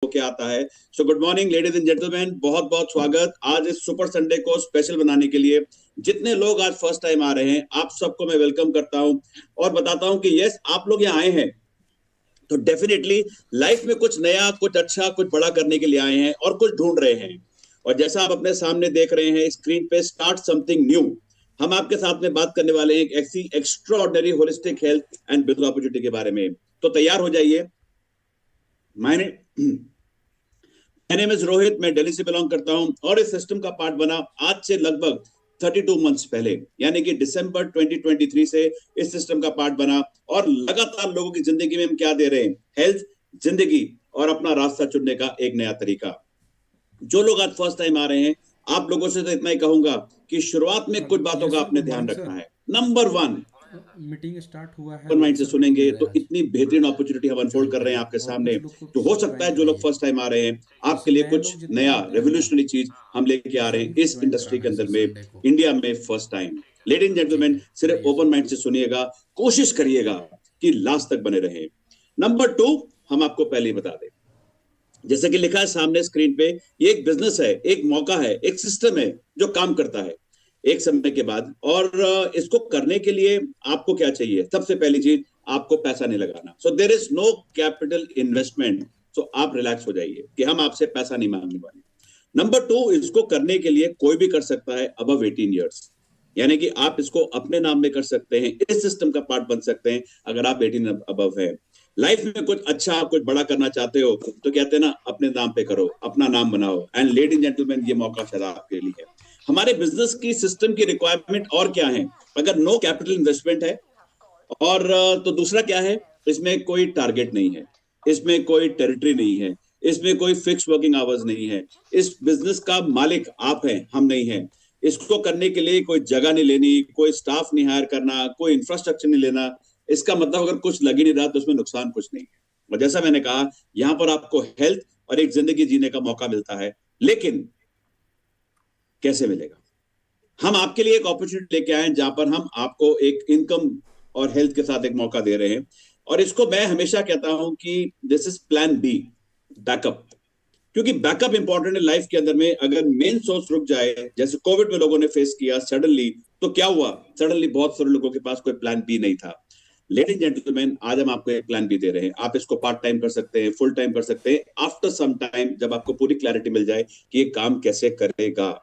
होके आता है। So good morning ladies and gentleman, बहुत बहुत स्वागत आज इस सुपर संडे को स्पेशल बनाने के लिए। जितने लोग आज फर्स्ट टाइम आ रहे हैं आप सबको मैं वेलकम करता हूं और बताता हूं कि यस, आप लोग यहाँ आए हैं तो डेफिनेटली लाइफ में कुछ नया, कुछ अच्छा, कुछ बड़ा करने के लिए आए हैं और कुछ ढूंढ रहे हैं। और जैसा आप अपने सामने देख रहे हैं स्क्रीन पे, स्टार्ट समथिंग न्यू, हम आपके साथ में बात करने वाले हैं एक ऐसी extraordinary holistic health and business opportunity के बारे में। तो तैयार हो जाइए। मैंने नेम इज रोहित, मैं दिल्ली से बिलोंग करता हूं और इस सिस्टम का पार्ट बना आज से लगभग 32 मंथ्स पहले, यानी कि दिसंबर 2023 से इस सिस्टम का पार्ट बना। और लगातार लोगों की जिंदगी में हम क्या दे रहे हैं? हेल्थ, जिंदगी और अपना रास्ता चुनने का एक नया तरीका। जो लोग आज फर्स्ट टाइम आ रहे हैं आप लोगों से तो इतना ही कहूंगा कि शुरुआत में कुछ बातों यस का सर, आपने गुड ध्यान मॉर्निंग रखना सर। है। नंबर वन, मीटिंग स्टार्ट हुआ है, ओपन माइंड रोहित से सर मीटिंग सुनेंगे ले रहे तो हैं आज। इतनी बेहतरीन अपॉर्चुनिटी हम अनफोल्ड ज्वाइन कर रहे हैं करिए आपके और सामने। कुछ लोग को तो हो सकता ज्वाइन है जो लोग कराइए। फर्स्ट टाइम आ रहे हैं जैसे आपके लिए नए कुछ लोग जितने नया आते हैं ना, रेवोल्यूशनरी चीज हम लेके आ रहे सभी हैं को इस ज्वाइन इंडस्ट्री कराना के है अंदर सर में, संडे को। इंडिया में फर्स्ट टाइम। लेडीज एंड ठीक जेंटलमैन, है, सिर्फ आइए ओपन सर। माइंड से सुनिएगा, कोशिश करिएगा कि लास्ट तक बने रहें। नंबर टू, हम आपको पहले ही बता दें, जैसे कि लिखा है सामने स्क्रीन पे, ये एक बिजनेस है, एक मौका है, एक सिस्टम है जो काम करता है एक समय के बाद। और इसको करने के लिए आपको क्या चाहिए? सबसे पहली चीज, आपको पैसा नहीं लगाना। So there is no capital investment. So आप रिलैक्स हो जाइए कि हम आपसे पैसा नहीं मांगने वाले। नंबर टू, इसको करने के लिए कोई भी कर सकता है अबव 18 ईयर्स, यानी कि आप इसको अपने नाम में कर सकते हैं, इस सिस्टम का पार्ट बन सकते हैं अगर आप 18 अबव है। लाइफ में कुछ अच्छा, कुछ बड़ा करना चाहते हो तो कहते हैं ना, अपने नाम पे करो, अपना नाम बनाओ। एंड लेडीज एंड जेंटलमैन, ये मौका शायद आपके लिए है। हमारे बिजनेस की सिस्टम की रिक्वायरमेंट और क्या है? अगर नो कैपिटल इन्वेस्टमेंट है और तो दूसरा क्या है, इसमें कोई टारगेट नहीं है, इसमें कोई टेरिटरी नहीं है, इसमें कोई फिक्स वर्किंग आवर्स नहीं है। इस बिजनेस का मालिक आप हैं, हम नहीं हैं। इसको करने के लिए कोई जगह नहीं लेनी, कोई स्टाफ नहीं हायर करना, कोई इंफ्रास्ट्रक्चर नहीं लेना। इसका मतलब अगर कुछ लग ही नहीं रहा तो उसमें नुकसान कुछ नहीं है। और जैसा मैंने कहा, यहां पर आपको हेल्थ और एक जिंदगी जीने का मौका मिलता है। लेकिन कैसे मिलेगा? हम आपके लिए एक अपॉर्चुनिटी लेके आए हैं जहां पर हम आपको एक इनकम और हेल्थ के साथ एक मौका दे रहे हैं। और इसको मैं हमेशा कहता हूं कि this is plan B, backup. क्योंकि बैकअप इंपॉर्टेंट है लाइफ के अंदर में। अगर मेन सोर्स रुक जाए, जैसे कोविड में लोगों ने फेस किया सडनली, तो क्या हुआ? सडनली बहुत सारे लोगों के पास कोई प्लान बी नहीं था। लेडीज जेंटलमैन, आज हम आपको एक प्लान बी दे रहे हैं। आप इसको पार्ट टाइम कर सकते हैं, फुल टाइम कर सकते हैं, आफ्टर सम टाइम जब आपको पूरी क्लैरिटी मिल जाए कि ये काम कैसे करेगा।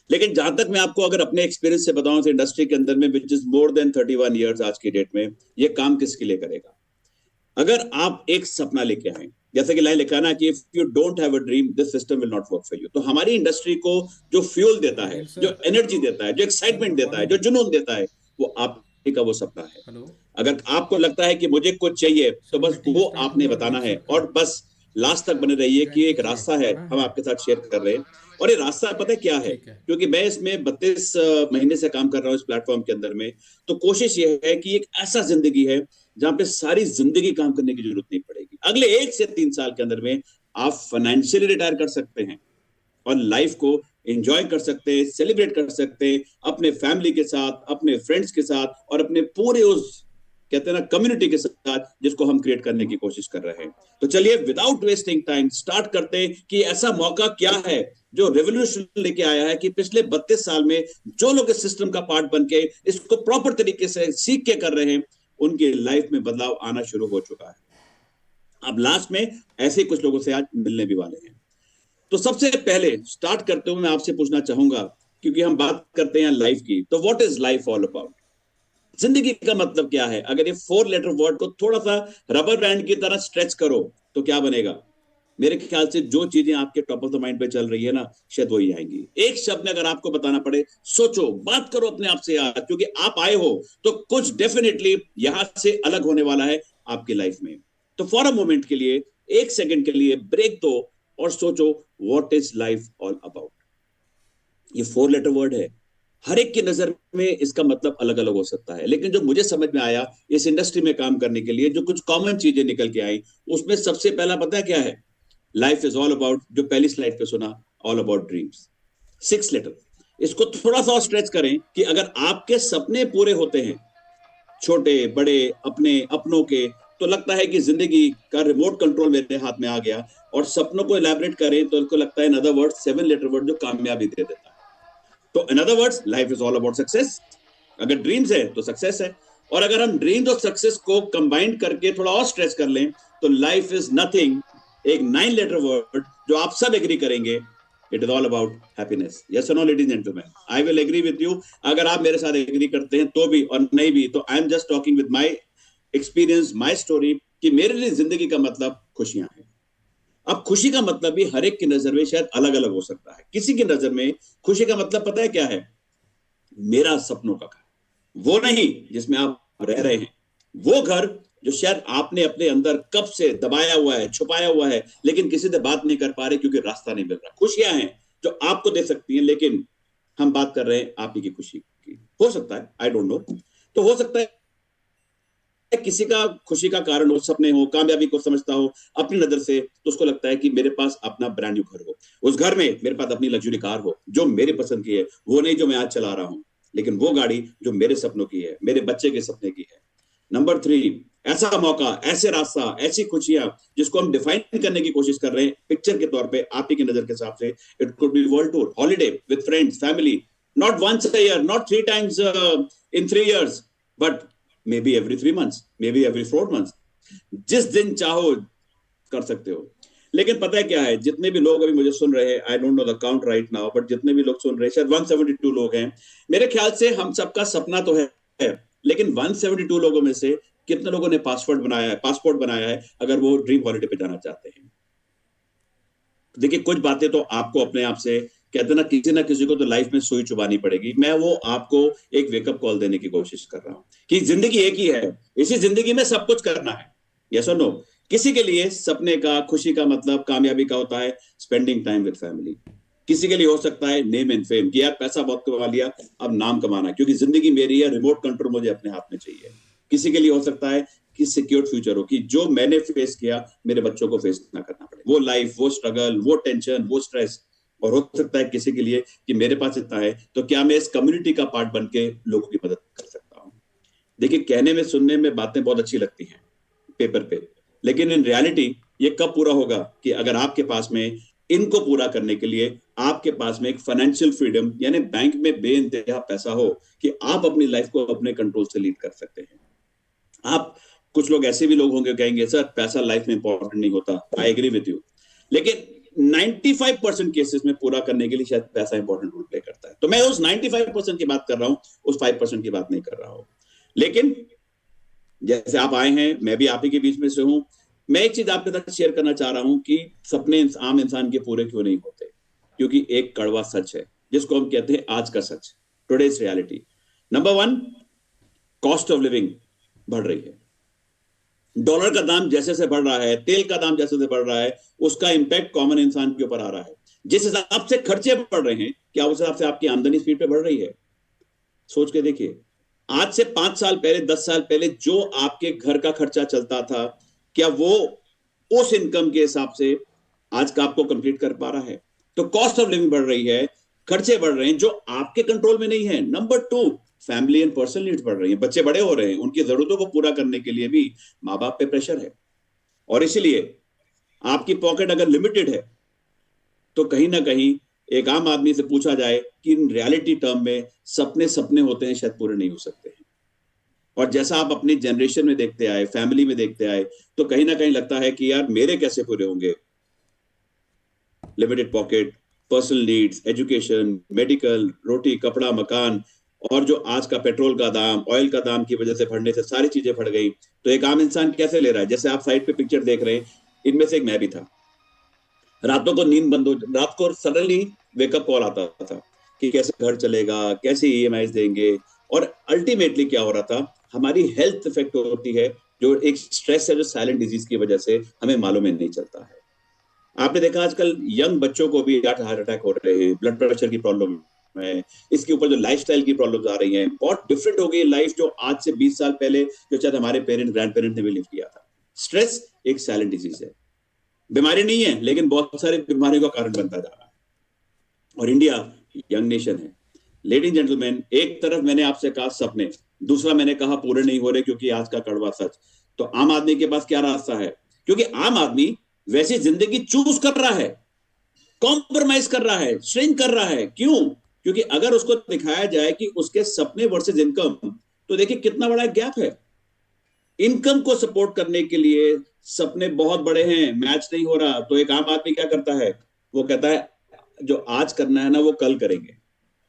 लेकिन जहां तक मैं आपको अगर अपने एक्सपीरियंस से बताऊं तो इंडस्ट्री के अंदर में, which is more than 31 years आज की डेट में, ये काम किसके लिए करेगा? अगर आप एक सपना लेके आए, जैसे कि लाइन लिखा ना कि if you don't have a dream this system will not work for you. तो हमारी इंडस्ट्री को जो फ्यूल देता है, पटेल जो सर। एनर्जी देता है, जो सर एक्साइटमेंट गुड देता है, मॉर्निंग। जो जुनून देता है, वो आप ही का वो सपना है। हेलो अगर आपको लगता है कि मुझे कुछ चाहिए तो सर, बस मीटिंग वो स्टार्ट आपने हुआ बताना रोहित है सर का। और बस लास्ट तक बने रहिए कि ज्वाइन एक कीजिए, रास्ता है पढ़ा हम है। आपके साथ शेयर कर रहे हैं। और ये रास्ता पता है क्या है? ठीक है। क्योंकि मैं इसमें 32 महीने से काम कर रहा हूँ इस प्लेटफॉर्म के अंदर में, तो कोशिश ये है कि एक ऐसा जिंदगी है जहां पे सारी जिंदगी काम करने की जरूरत नहीं पड़ेगी। अगले 1 से 3 साल के अंदर में आप फाइनेंशियली रिटायर कर सकते हैं और लाइफ को एंजॉय कर सकते हैं, सेलिब्रेट कर सकते हैं अपने फैमिली के साथ, अपने फ्रेंड्स के साथ और अपने पूरे उस, कहते हैं ना, कम्युनिटी के साथ जिसको हम क्रिएट करने की कोशिश कर रहे हैं। तो चलिए विदाउट वेस्टिंग टाइम स्टार्ट करते हैं कि ऐसा मौका क्या है जो रेवोल्यूशन लेके आया है कि पिछले 32 साल में जो लोग इस सिस्टम का पार्ट बन के इसको प्रॉपर तरीके से सीख के कर रहे हैं, उनकी लाइफ में बदलाव आना शुरू हो चुका है। अब लास्ट में ऐसे ही कुछ लोगों से आज मिलने भी वाले हैं। तो सबसे पहले स्टार्ट करते हुए मैं आपसे पूछना चाहूंगा, क्योंकि हम बात करते हैं लाइफ की, तो what is life all about? जिंदगी का मतलब क्या है? अगर ये 4 लेटर वर्ड को थोड़ा सा रबर बैंड की तरह स्ट्रेच करो तो क्या बनेगा? मेरे ख्याल से जो चीजें आपके टॉप ऑफ द माइंड पे चल रही है ना, शायद वही आएंगी। एक शब्द में अगर आपको बताना पड़े, सोचो, बात करो अपने आप से यार, क्योंकि आप आए हो तो कुछ डेफिनेटली यहां से अलग होने वाला है आपकी लाइफ में। तो फॉर अ मोमेंट के लिए, 1 सेकंड के लिए ब्रेक दो और सोचो, what is life all about? ये 4 लेटर वर्ड है। हर एक की नजर में इसका मतलब अलग अलग हो सकता है, लेकिन जो मुझे समझ में आया इस इंडस्ट्री में काम करने के लिए, जो कुछ कॉमन चीजें निकल के आई, उसमें सबसे पहला पता है क्या है? लाइफ इज ऑल अबाउट, जो पहली स्लाइड पे सुना, ऑल अबाउट ड्रीम्स। 6 लेटर। इसको थोड़ा सा स्ट्रेच करें कि अगर आपके सपने पूरे होते हैं, छोटे बड़े, अपने अपनों के, तो लगता है कि जिंदगी का रिमोट कंट्रोल मेरे हाथ में आ गया, और सपनों को इलैबोरेट करें तो उनको लगता है in other word 7 letter word जो कामयाबी दे देता है। तो in other words life is all about success. अगर ड्रीम्स है तो सक्सेस है, और अगर हम ड्रीम्स और सक्सेस को कंबाइन करके थोड़ा और स्ट्रेच कर लें तो लाइफ इज नथिंग, एक 9 लेटर वर्ड जो आप सब एग्री करेंगे, it is all about happiness. Yes और no ladies and gentleman, I will agree with you. अगर आप मेरे साथ एग्री करते हैं तो भी, और नहीं भी तो I am just talking with my experience, my story, कि मेरे लिए जिंदगी का मतलब खुशियां हैं। अब खुशी का मतलब भी हर एक की नजर में शायद अलग अलग हो सकता है। किसी की नजर में खुशी का मतलब पता है क्या है? मेरा सपनों का घर, वो नहीं जिसमें आप रह रहे हैं, वो घर जो शायद आपने अपने अंदर कब से दबाया हुआ है, छुपाया हुआ है, लेकिन किसी से बात नहीं कर पा रहे क्योंकि रास्ता नहीं मिल रहा। खुशियां हैं जो आपको दे सकती हैं, लेकिन हम बात कर रहे हैं आप ही की खुशी की। हो सकता है, आई डोंट नो, तो हो सकता है किसी का खुशी का कारण हो, सपने हो, कामयाबी को समझता हो अपनी नजर से, तो उसको लगता है कि मेरे पास अपना ब्रांड न्यू घर हो, उस घर में मेरे पास अपनी लग्जरी कार हो जो मेरे पसंद की है, वो नहीं जो मैं आज चला रहा हूं, लेकिन वो गाड़ी जो मेरे सपनों की है, मेरे बच्चे के सपने की है। नंबर 3, ऐसा मौका, ऐसे रास्ता, ऐसी खुशियां जिसको हम डिफाइन करने की कोशिश कर रहे हैं पिक्चर के तौर पे, आप ही की नजर के हिसाब से, it could be world tour, holiday with friends, family, not once a year, not 3 times in 3 years, but maybe every 3 months, maybe every 4 months, जिस दिन चाहो कर सकते हो। लेकिन पता है क्या है, जितने भी लोग अभी मुझे सुन रहे हैं, I don't know the count right now, but जितने भी लोग सुन रहे हैं, शायद 172 लोग हैं, मेरे ख्याल से हम सबका सपना तो है, लेकिन 172 लोगों में से कितने लोगों ने पासपोर्ट बनाया है अगर वो ड्रीम हॉलिडे पे जाना चाहते हैं? देखिए, कुछ बातें तो आपको अपने आप से, कहते ना किसी को तो लाइफ में सुई चुबानी पड़ेगी। मैं वो आपको एक वेकअप कॉल देने की कोशिश कर रहा हूं कि जिंदगी एक ही है, इसी जिंदगी में सब कुछ करना है। यस और नो? किसी के लिए सपने का, खुशी का मतलब, कामयाबी का होता है स्पेंडिंग टाइम विद फैमिली। किसी के लिए हो सकता है नेम एंड फेम, कि यार पैसा बहुत कमा लिया, अब नाम कमाना, क्योंकि जिंदगी मेरी है, रिमोट कंट्रोल मुझे अपने हाथ में चाहिए। किसी के लिए हो सकता है कि सिक्योर फ्यूचर हो, कि जो मैंने फेस किया मेरे बच्चों को फेस ना करना पड़े, वो लाइफ, वो स्ट्रगल, वो टेंशन, वो स्ट्रेस। और हो सकता है किसी के लिए कि मेरे पास इतना है तो क्या मैं इस कम्युनिटी का पार्ट बन के लोगों की मदद कर सकता हूँ। देखिए, कहने में, सुनने में बातें बहुत अच्छी लगती हैं पेपर पे, लेकिन इन रियलिटी ये कब पूरा होगा कि अगर आपके पास में इनको पूरा करने के लिए आपके पास में एक फाइनेंशियल फ्रीडम, यानी बैंक में बेइंतहा पैसा हो कि आप अपनी लाइफ को अपने कंट्रोल से लीड कर सकते हैं। आप, कुछ लोग ऐसे भी लोग होंगे कहेंगे सर पैसा लाइफ में इंपॉर्टेंट नहीं होता, आई एग्री विद यू, लेकिन 95% केसेस में पूरा करने के लिए शायद पैसा इंपॉर्टेंट रोल प्ले करता है। तो मैं उस 95% की बात कर रहा हूं, उस 5% की बात नहीं कर रहा हूं। लेकिन जैसे आप आए हैं, मैं भी आप ही के बीच में से हूं, मैं एक चीज आपके साथ शेयर करना चाह रहा हूं कि सपने आम इंसान के पूरे क्यों नहीं होते, क्योंकि एक कड़वा सच है जिसको हम कहते हैं आज का सच, today's reality. Number 1, cost of living बढ़ रही है। डॉलर का दाम जैसे जैसे बढ़ रहा है, तेल का दाम जैसे जैसे बढ़ रहा है, उसका इंपैक्ट कॉमन इंसान के ऊपर आ रहा है। जिस हिसाब से खर्चे बढ़ रहे हैं, क्या उस हिसाब से आपकी आमदनी स्पीड पे बढ़ रही है? सोच के देखिए, आज से 5 साल पहले, 10 साल पहले जो आपके घर का खर्चा चलता था, क्या वो उस इनकम के हिसाब से आज का आपको कंप्लीट कर पा रहा है? तो कॉस्ट ऑफ लिविंग बढ़ रही है, खर्चे बढ़ रहे हैं जो आपके कंट्रोल में नहीं है। Number 2, family and personal needs बढ़ रही हैं, बच्चे बड़े हो रहे हैं, उनकी जरूरतों को पूरा करने के लिए भी माँ बाप पे प्रेशर है। और इसीलिए आपकी पॉकेट अगर लिमिटेड है तो कहीं ना कहीं एक आम आदमी से पूछा जाए कि इन रियलिटी टर्म में सपने सपने होते हैं, शायद पूरे नहीं हो सकते हैं। और जैसा आप अपनी जनरेशन में देखते आए, फैमिली में देखते आए, तो कहीं ना कहीं लगता है कि यार मेरे कैसे पूरे होंगे? Limited pocket, personal needs, education, medical, रोटी कपड़ा मकान, और जो आज का पेट्रोल का दाम, ऑयल का दाम की वजह से बढ़ने से सारी चीजें बढ़ गई, तो एक आम इंसान कैसे ले रहा है? जैसे आप साइड पे पिक्चर देख रहे हैं, इनमें से एक मैं भी था। रातों को नींद बंद हो, रात को सडनली वेकअप कॉल आता था कि कैसे घर चलेगा, कैसे ईएमआई देंगे। और अल्टीमेटली क्या हो रहा था, हमारी हेल्थ इफेक्ट होती है, जो एक स्ट्रेस है, जो साइलेंट डिजीज की वजह से हमें मालूम ही नहीं चलता है। आपने देखा आजकल यंग बच्चों को भी हार्ट अटैक हो रहे हैं, ब्लड प्रेशर की प्रॉब्लम है, इसके ऊपर जो लाइफस्टाइल की प्रॉब्लम्स आ रही हैं, बहुत डिफरेंट हो गई लाइफ जो आज से 20 साल पहले जो शायद हमारे पेरेंट्स, ग्रैंड पेरेंट्स ने भी लिव किया था। स्ट्रेस एक साइलेंट डिजीज है, बीमारी नहीं है, लेकिन बहुत सारी बीमारियों का कारण बनता जा रहा है। और इंडिया यंग नेशन है। लेडीज जेंटलमैन, एक तरफ मैंने आपसे कहा सपने, दूसरा मैंने कहा पूरे नहीं हो रहे क्योंकि आज का कड़वा सच। तो आम आदमी के पास क्या रास्ता है? क्योंकि आम आदमी वैसी जिंदगी चूज कर रहा है, कॉम्प्रोमाइज कर रहा है, श्रिंक कर रहा है। क्यों? क्योंकि अगर उसको दिखाया जाए कि उसके सपने वर्सेस इनकम, तो देखिए कितना बड़ा गैप है। इनकम को सपोर्ट करने के लिए सपने बहुत बड़े हैं, मैच नहीं हो रहा, तो एक आम आदमी क्या करता है? वो कहता है जो आज करना है ना वो कल करेंगे,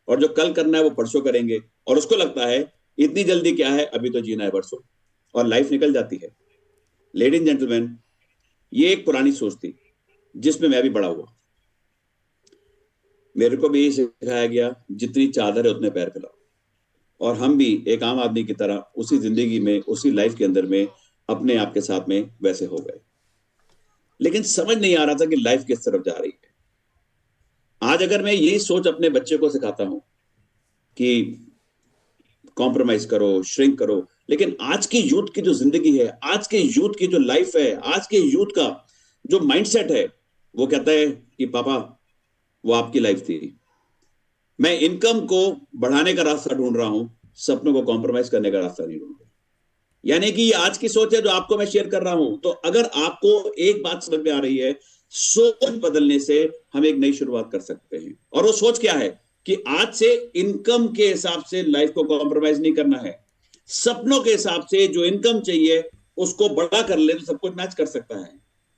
और जो कल करना है वो परसों करेंगे, और उसको लगता है इतनी जल्दी क्या है, अभी तो जीना है परसों, और लाइफ निकल जाती है। लेडीज एंड जेंटलमैन, ये एक पुरानी सोच थी जिसमें मैं भी बड़ा हुआ। मेरे को भी यही सिखाया गया, जितनी चादर है उतने पैर फैलाओ, और हम भी एक आम आदमी की तरह उसी जिंदगी में, उसी लाइफ के अंदर में अपने आप के साथ में वैसे हो गए। लेकिन समझ नहीं आ रहा था कि लाइफ किस तरफ जा रही है। आज अगर मैं यही सोच अपने बच्चे को सिखाता हूं कि कॉम्प्रोमाइज करो, श्रिंक करो, लेकिन आज की यूथ की जो जिंदगी है, आज के यूथ की जो लाइफ है, आज के यूथ का जो माइंडसेट है, वो कहता है कि पापा वो आपकी लाइफ थी, मैं इनकम को बढ़ाने का रास्ता ढूंढ रहा हूं, सपनों को कॉम्प्रोमाइज करने का रास्ता नहीं ढूंढ रहा। यानी कि ये आज की सोच है जो आपको मैं शेयर कर रहा हूं। तो अगर आपको एक बात समझ में आ रही है, सोच बदलने से हम एक नई शुरुआत कर सकते हैं। और वो सोच क्या है? कि आज से इनकम के हिसाब से लाइफ को कॉम्प्रोमाइज नहीं करना है, सपनों के हिसाब से जो इनकम चाहिए उसको बड़ा कर ले तो सब कुछ मैच कर सकता है।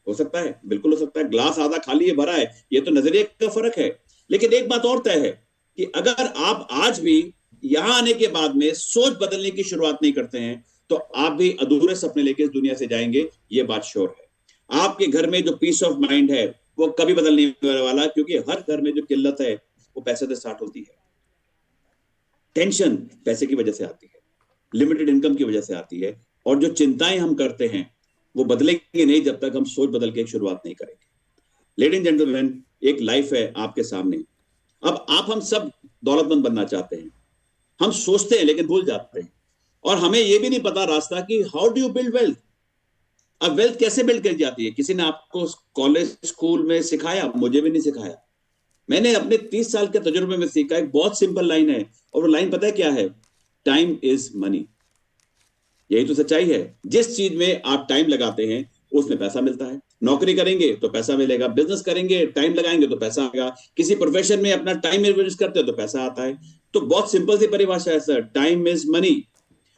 हो सकता है, बिल्कुल हो सकता है। ग्लास आधा खाली है भरा है, ये तो नजरिए का फर्क है। लेकिन एक बात और तय है कि अगर आप आज भी यहां आने के बाद में सोच बदलने की शुरुआत नहीं करते हैं, तो आप भी अधूरे सपने लेके इस दुनिया से जाएंगे, ये बात श्योर है। आपके घर में जो पीस ऑफ माइंड है वो कभी बदल नहीं होने वाला, क्योंकि हर घर में जो किल्लत है वो पैसे से स्टार्ट होती है। टेंशन पैसे की वजह से आती है, लिमिटेड इनकम की वजह से आती है, और जो चिंताएं हम करते हैं वो बदलेंगे नहीं जब तक हम सोच बदल के एक शुरुआत नहीं करेंगे। लेडीज एंड जेंटलमैन, एक लाइफ है आपके सामने। अब आप हम सब दौलतमंद बनना चाहते हैं, हम सोचते हैं लेकिन भूल जाते हैं, और हमें यह भी नहीं पता रास्ता कि how do you build wealth. अब वेल्थ कैसे बिल्ड की जाती है, किसी ने आपको कॉलेज स्कूल में सिखाया? मुझे भी नहीं सिखाया। मैंने अपने 30 साल के तजुर्बे में सीखा। एक बहुत सिंपल लाइन है, और वो लाइन पता है क्या है? Time is money. यही तो सच्चाई है। जिस चीज में आप टाइम लगाते हैं उसमें पैसा मिलता है। नौकरी करेंगे तो पैसा मिलेगा, बिजनेस करेंगे टाइम लगाएंगे तो पैसा आएगा, किसी प्रोफेशन में अपना टाइम इन्वेस्ट करते हो तो पैसा आता है। तो बहुत सिंपल सी परिभाषा है सर, टाइम इज मनी।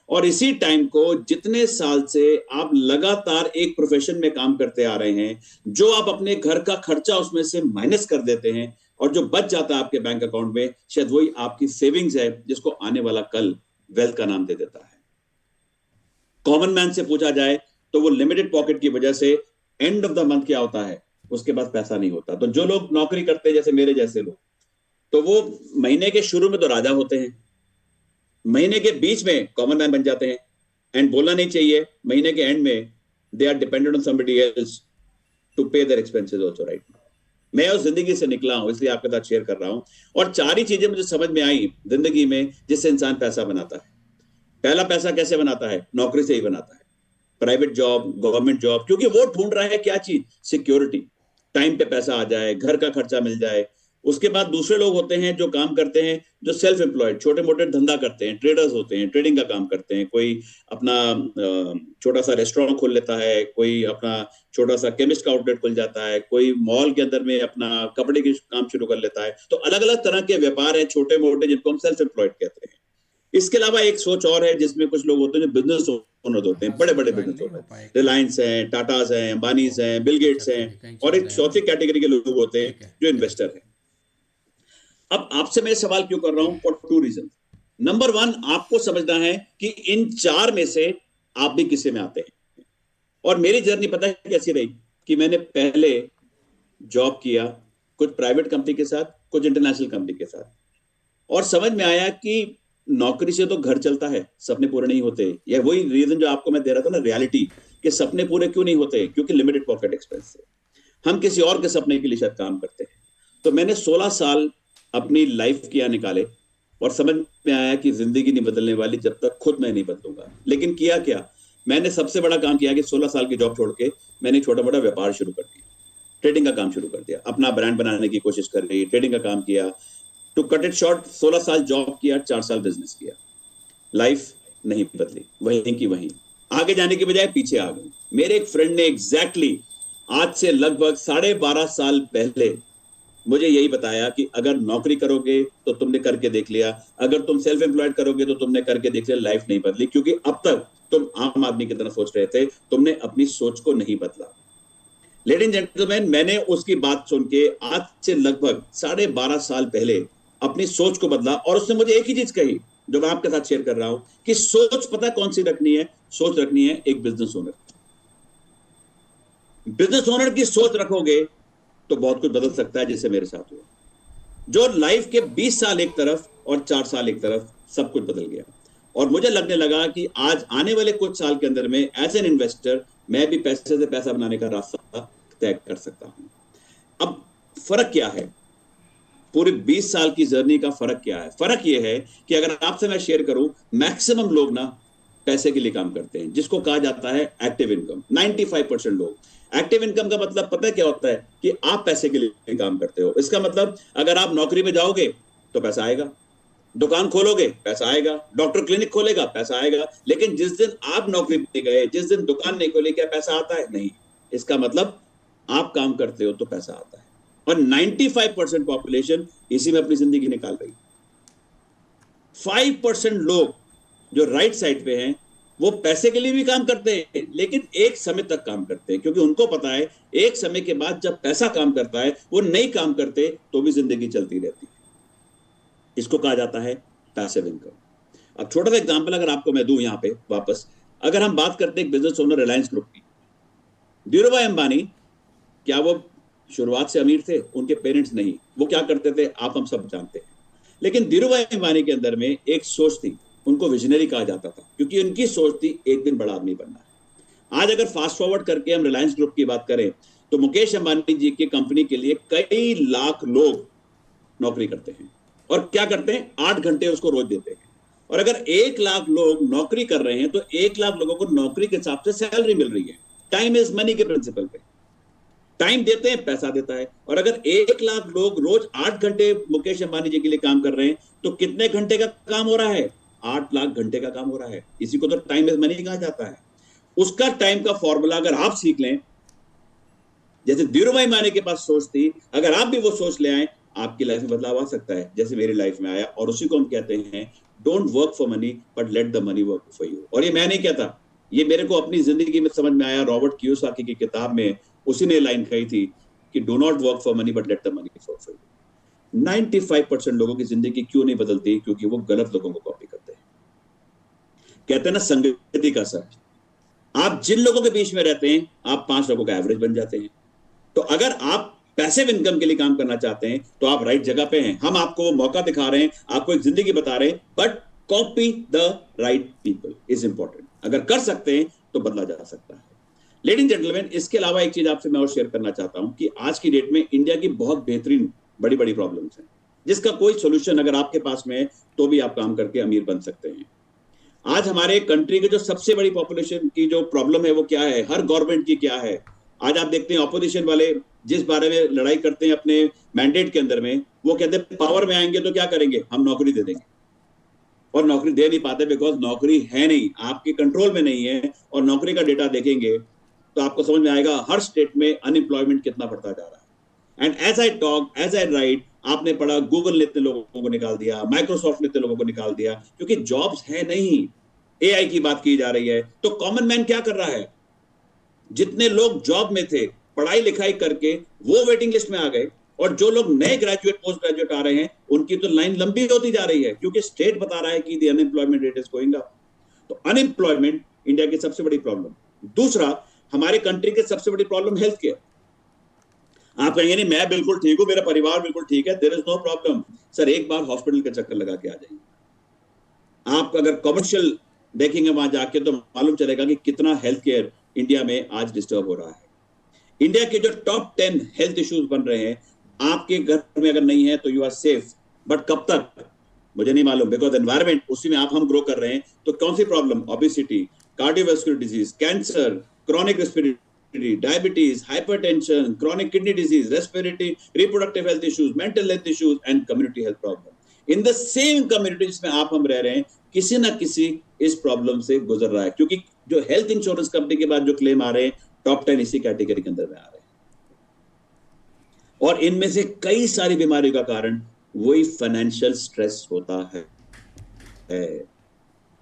और इसी टाइम को जितने साल से आप लगातार एक प्रोफेशन में काम करते आ रहे हैं, जो आप अपने घर का खर्चा उसमें से माइनस कर देते हैं, और जो बच जाता है आपके बैंक अकाउंट में, शायद वही आपकी सेविंग्स है जिसको आने वाला कल वेल्थ का नाम दे देता है। कॉमन मैन से पूछा जाए तो वो लिमिटेड पॉकेट की वजह से एंड ऑफ द मंथ क्या होता है, उसके पास पैसा नहीं होता। तो जो लोग नौकरी करते हैं, जैसे मेरे जैसे लोग, तो वो महीने के शुरू में तो राजा होते हैं, महीने के बीच में कॉमन मैन बन जाते हैं, एंड बोलना नहीं चाहिए महीने के एंड में they are dependent on somebody else to pay their expenses also, right. मैं उस जिंदगी से निकला हूं, इसलिए आपके साथ शेयर कर रहा हूं। और चार ही चीजें मुझे समझ में आई जिंदगी में जिससे इंसान पैसा बनाता है। पहला पैसा कैसे बनाता है? नौकरी से ही बनाता है। प्राइवेट जॉब, गवर्नमेंट जॉब, क्योंकि वो ढूंढ रहा है क्या चीज? सिक्योरिटी, टाइम पे पैसा आ जाए, घर का खर्चा मिल जाए। उसके बाद दूसरे लोग होते हैं जो काम करते हैं, जो सेल्फ एम्प्लॉयड, छोटे मोटे धंधा करते हैं, ट्रेडर्स होते हैं, ट्रेडिंग का काम करते हैं। कोई अपना छोटा सा रेस्टोरेंट खोल लेता है, कोई अपना छोटा सा केमिस्ट का आउटलेट खुल जाता है, कोई मॉल के अंदर में अपना कपड़े के काम शुरू कर लेता है। तो अलग अलग तरह के व्यापार है छोटे मोटे, जिनको हम सेल्फ एम्प्लॉयड कहते हैं। इसके अलावा एक सोच और है जिसमें कुछ लोग होते हैं जो बिजनेस ओनर होते हैं, हाँ बड़े सर, बड़े ज्वाइन बिजनेस नहीं ओनर, हो पाए क्या? रिलायंस है, टाटाज है, अंबानीज हैं, बिल अच्छा गेट्स हैं। ठीक है, कहीं और चले एक गए चौथी हम। कैटेगरी के लोग होते हैं ठीक है, जो चलिए। इन्वेस्टर हैं। अब आपसे मैं सवाल क्यों कर रहा हूं? For two reason. Number one, आपको समझना है कि इन चार में से आप भी किसी में आते हैं। और मेरी जर्नी पता है कैसी रही? कि मैंने पहले जॉब किया, कुछ प्राइवेट कंपनी के साथ, कुछ इंटरनेशनल कंपनी के साथ, और समझ में आया कि नौकरी से तो घर चलता है, सपने पूरे नहीं होते। यह वही रीजन जो आपको मैं दे रहा था ना, रियलिटी, कि सपने पूरे क्यों नहीं होते? क्योंकि लिमिटेड पॉकेट एक्सपेंस से हम किसी और के सपने के लिए शायद काम करते हैं। तो मैंने 16 साल अपनी लाइफ किया निकाले, और समझ में आया कि जिंदगी नहीं बदलने वाली जब तक खुद मैं नहीं बदलूंगा। लेकिन किया क्या? मैंने सबसे बड़ा काम किया कि 16 साल की जॉब छोड़ के मैंने छोटा मोटा व्यापार शुरू कर दिया, ट्रेडिंग का काम शुरू कर दिया, अपना ब्रांड बनाने की कोशिश कर रही, ट्रेडिंग का काम किया। टू कट इट शॉर्ट, 16 साल जॉब किया, 4 साल बिजनेस किया, लाइफ नहीं बदली, वहीं की वहीं। आगे जाने के बजाय पीछे आ गए। मेरे एक फ्रेंड ने एग्जैक्टली आज से लगभग 12.5 साल पहले मुझे यही बताया कि अगर नौकरी करोगे तो तुमने करके देख लिया, अगर तुम सेल्फ एम्प्लॉयड करोगे तो तुमने करके देख लिया, लाइफ नहीं बदली, क्योंकि अब तक तुम आम आदमी की तरह सोच रहे थे, तुमने अपनी सोच को नहीं बदला। लेडीज एंड जेंटलमैन, मैंने उसकी बात सुन के आज से लगभग 12.5 साल पहले अपनी सोच को बदला, और उसने मुझे एक ही चीज कही जो मैं आपके साथ शेयर कर रहा हूं कि सोच पता कौन सी रखनी है? सोच रखनी है एक बिजनेस ओनर। बिजनेस ओनर की सोच रखोगे तो बहुत कुछ बदल सकता है, जैसे मेरे साथ हुआ। जो लाइफ के 20 साल एक तरफ और 4 साल एक तरफ, सब कुछ बदल गया। और मुझे लगने लगा कि आज आने वाले कुछ साल के अंदर में एज एन इन्वेस्टर मैं भी पैसे से पैसा बनाने का रास्ता तय कर सकता हूं। अब फर्क क्या है? पूरे 20 साल की जर्नी का फर्क क्या है? फर्क यह है कि अगर आपसे मैं शेयर करूं, मैक्सिमम लोग ना पैसे के लिए काम करते हैं, जिसको कहा जाता है एक्टिव इनकम। 95% लोग। एक्टिव इनकम का मतलब पता है क्या होता है? कि आप पैसे के लिए काम करते हो। इसका मतलब अगर आप नौकरी में जाओगे तो पैसा आएगा, दुकान खोलोगे पैसा आएगा, डॉक्टर क्लिनिक खोलेगा पैसा आएगा, लेकिन जिस दिन आप नौकरी पे गए, जिस दिन दुकान नहीं खोली, क्या पैसा आता है? नहीं। इसका मतलब आप काम करते हो तो पैसा आता है। और 95% पॉपुलेशन इसी में अपनी जिंदगी निकाल रही है। 5% लोग जो राइट साइड पे हैं वो पैसे के लिए भी काम करते हैं, लेकिन एक समय तक काम करते हैं, क्योंकि उनको पता है एक समय के बाद जब पैसा काम करता है, वो नहीं काम करते तो भी जिंदगी चलती रहती है। इसको कहा जाता है पैसिव इनकम। अब छोटा सा एग्जांपल अगर आपको मैं दूं यहां पे वापस, अगर हम बात करते हैं बिजनेस ओनर रिलायंस ग्रुप की, धीरूभाई अंबानी, क्या वो शुरुआत से अमीर थे? उनके पेरेंट्स नहीं। वो क्या करते थे आप हम सब जानते हैं। लेकिन धीरूभाई अंबानी के अंदर में एक सोच थी, उनको विजनरी कहा जाता था, क्योंकि उनकी सोच थी एक दिन बड़ा आदमी बनना है। आज अगर फास्ट फॉरवर्ड करके हम रिलायंस ग्रुप की बात करें तो मुकेश अंबानी जी की कंपनी के लिए कई लाख लोग नौकरी करते हैं, और क्या करते हैं? 8 घंटे उसको रोज देते हैं। और अगर 1 लाख लोग नौकरी कर रहे हैं तो 1 लाख लोगों को नौकरी के हिसाब से सैलरी मिल रही है। टाइम इज मनी के प्रिंसिपल पे टाइम देते हैं, पैसा देता है। और अगर 1 लाख लोग रोज 8 घंटे मुकेश अंबानी जी के लिए काम कर रहे हैं तो कितने घंटे का काम हो रहा है? 8 लाख घंटे का काम हो रहा है। इसी को तो टाइम इज मनी कहा जाता है। उसका टाइम का फॉर्मूला अगर आप सीख लें, जैसे धीरूभाई अंबानी के पास सोच थी, अगर आप भी वो सोच ले आए, आपकी लाइफ में बदलाव आ सकता है, जैसे मेरी लाइफ में आया। और उसी को हम कहते हैं don't work for money but let the money work for you. और ये मैं नहीं कहता, ये मेरे को अपनी जिंदगी में समझ में आया। रॉबर्ट कियोसाकी की किताब में उसी ने लाइन कही थी कि do not work for money but let the money work for you. 95% लोगों की जिंदगी क्यों नहीं बदलती? क्योंकि वो गलत लोगों को कॉपी करते हैं। कहते हैं ना संगति का असर। आप जिन लोगों के बीच में रहते हैं, आप 5 लोगों का एवरेज बन जाते हैं। तो अगर आप पैसिव इनकम के लिए काम करना चाहते हैं तो आप राइट जगह पे हैं। हम आपको मौका दिखा रहे हैं, आपको एक जिंदगी बता रहे हैं, but copy the right people is important. अगर कर सकते हैं तो बदला जा सकता है। लेडीज जेंटलमैन, इसके अलावा एक चीज आपसे मैं और शेयर करना चाहता हूं कि आज की डेट में इंडिया की बहुत बेहतरीन बड़ी बड़ी प्रॉब्लम्स हैं, जिसका कोई सोल्यूशन अगर आपके पास में है तो भी आप काम करके अमीर बन सकते हैं। आज हमारे कंट्री की जो सबसे बड़ी पॉपुलेशन की जो प्रॉब्लम है वो क्या है? हर गवर्नमेंट की क्या है? आज आप देखते हैं ऑपोजिशन वाले जिस बारे में लड़ाई करते हैं अपने मैंडेट के अंदर में, वो कहते हैं पावर में आएंगे तो क्या करेंगे? हम नौकरी दे देंगे। और नौकरी दे नहीं पाते बिकॉज नौकरी है नहीं, आपके कंट्रोल में नहीं है। और नौकरी का डेटा देखेंगे तो आपको समझ में आएगा हर स्टेट में अनएम्प्लॉयमेंट कितना बढ़ता जा रहा है। And as I talk, as I write, आपने पढ़ा गूगल ने इतने लोगों को निकाल दिया, माइक्रोसॉफ्ट ने इतने लोगों को निकाल दिया, क्योंकि जॉब्स है नहीं। एआई की बात की जा रही है तो कॉमन मैन क्या कर रहा है? जितने लोग जॉब में थे, पढ़ाई लिखाई करके वो वेटिंग लिस्ट में आ गए, और जो लोग नए ग्रेजुएट पोस्ट ग्रेजुएट आ रहे हैं उनकी तो लाइन लंबी होती जा रही है, क्योंकि स्टेट बता रहा है कि the unemployment rate is going up. तो अनएम्प्लॉयमेंट इंडिया की सबसे बड़ी प्रॉब्लम। दूसरा, हमारे कंट्री की सबसे बड़ी प्रॉब्लम हेल्थ केयर। आप कहेंगे नहीं मैं बिल्कुल ठीक हूं, मेरा परिवार बिल्कुल ठीक है, there is no problem. Sir एक बार हॉस्पिटल का चक्कर लगा के आ जाइए। आप अगर कमर्शियल देखेंगे वहां जाके तो मालूम चलेगा कि कितना हेल्थ केयर इंडिया में आज डिस्टर्ब हो रहा है। इंडिया के जो टॉप 10 हेल्थ इश्यूज बन रहे हैं, आपके घर में अगर नहीं है तो यू आर सेफ, बट कब तक मुझे नहीं मालूम, बिकॉज एनवायरमेंट उसी में आप हम ग्रो कर रहे हैं। तो कौन सी problem? Obesity, cardiovascular disease, cancer, chronic respiratory, diabetes, hypertension, chronic kidney disease, respiratory, reproductive health issues, mental health issues and community health problem in the same community जिसमें आप हम रह रहे हैं। किसी ना किसी इस प्रॉब्लम से गुजर रहा है, क्योंकि जो हेल्थ इंश्योरेंस कंपनी के बाद जो क्लेम आ रहे हैं टॉप 10 इसी कैटेगरी के अंदर में आ रहे हैं। और इनमें से कई सारी बीमारियों का कारण वही फाइनेंशियल स्ट्रेस होता है।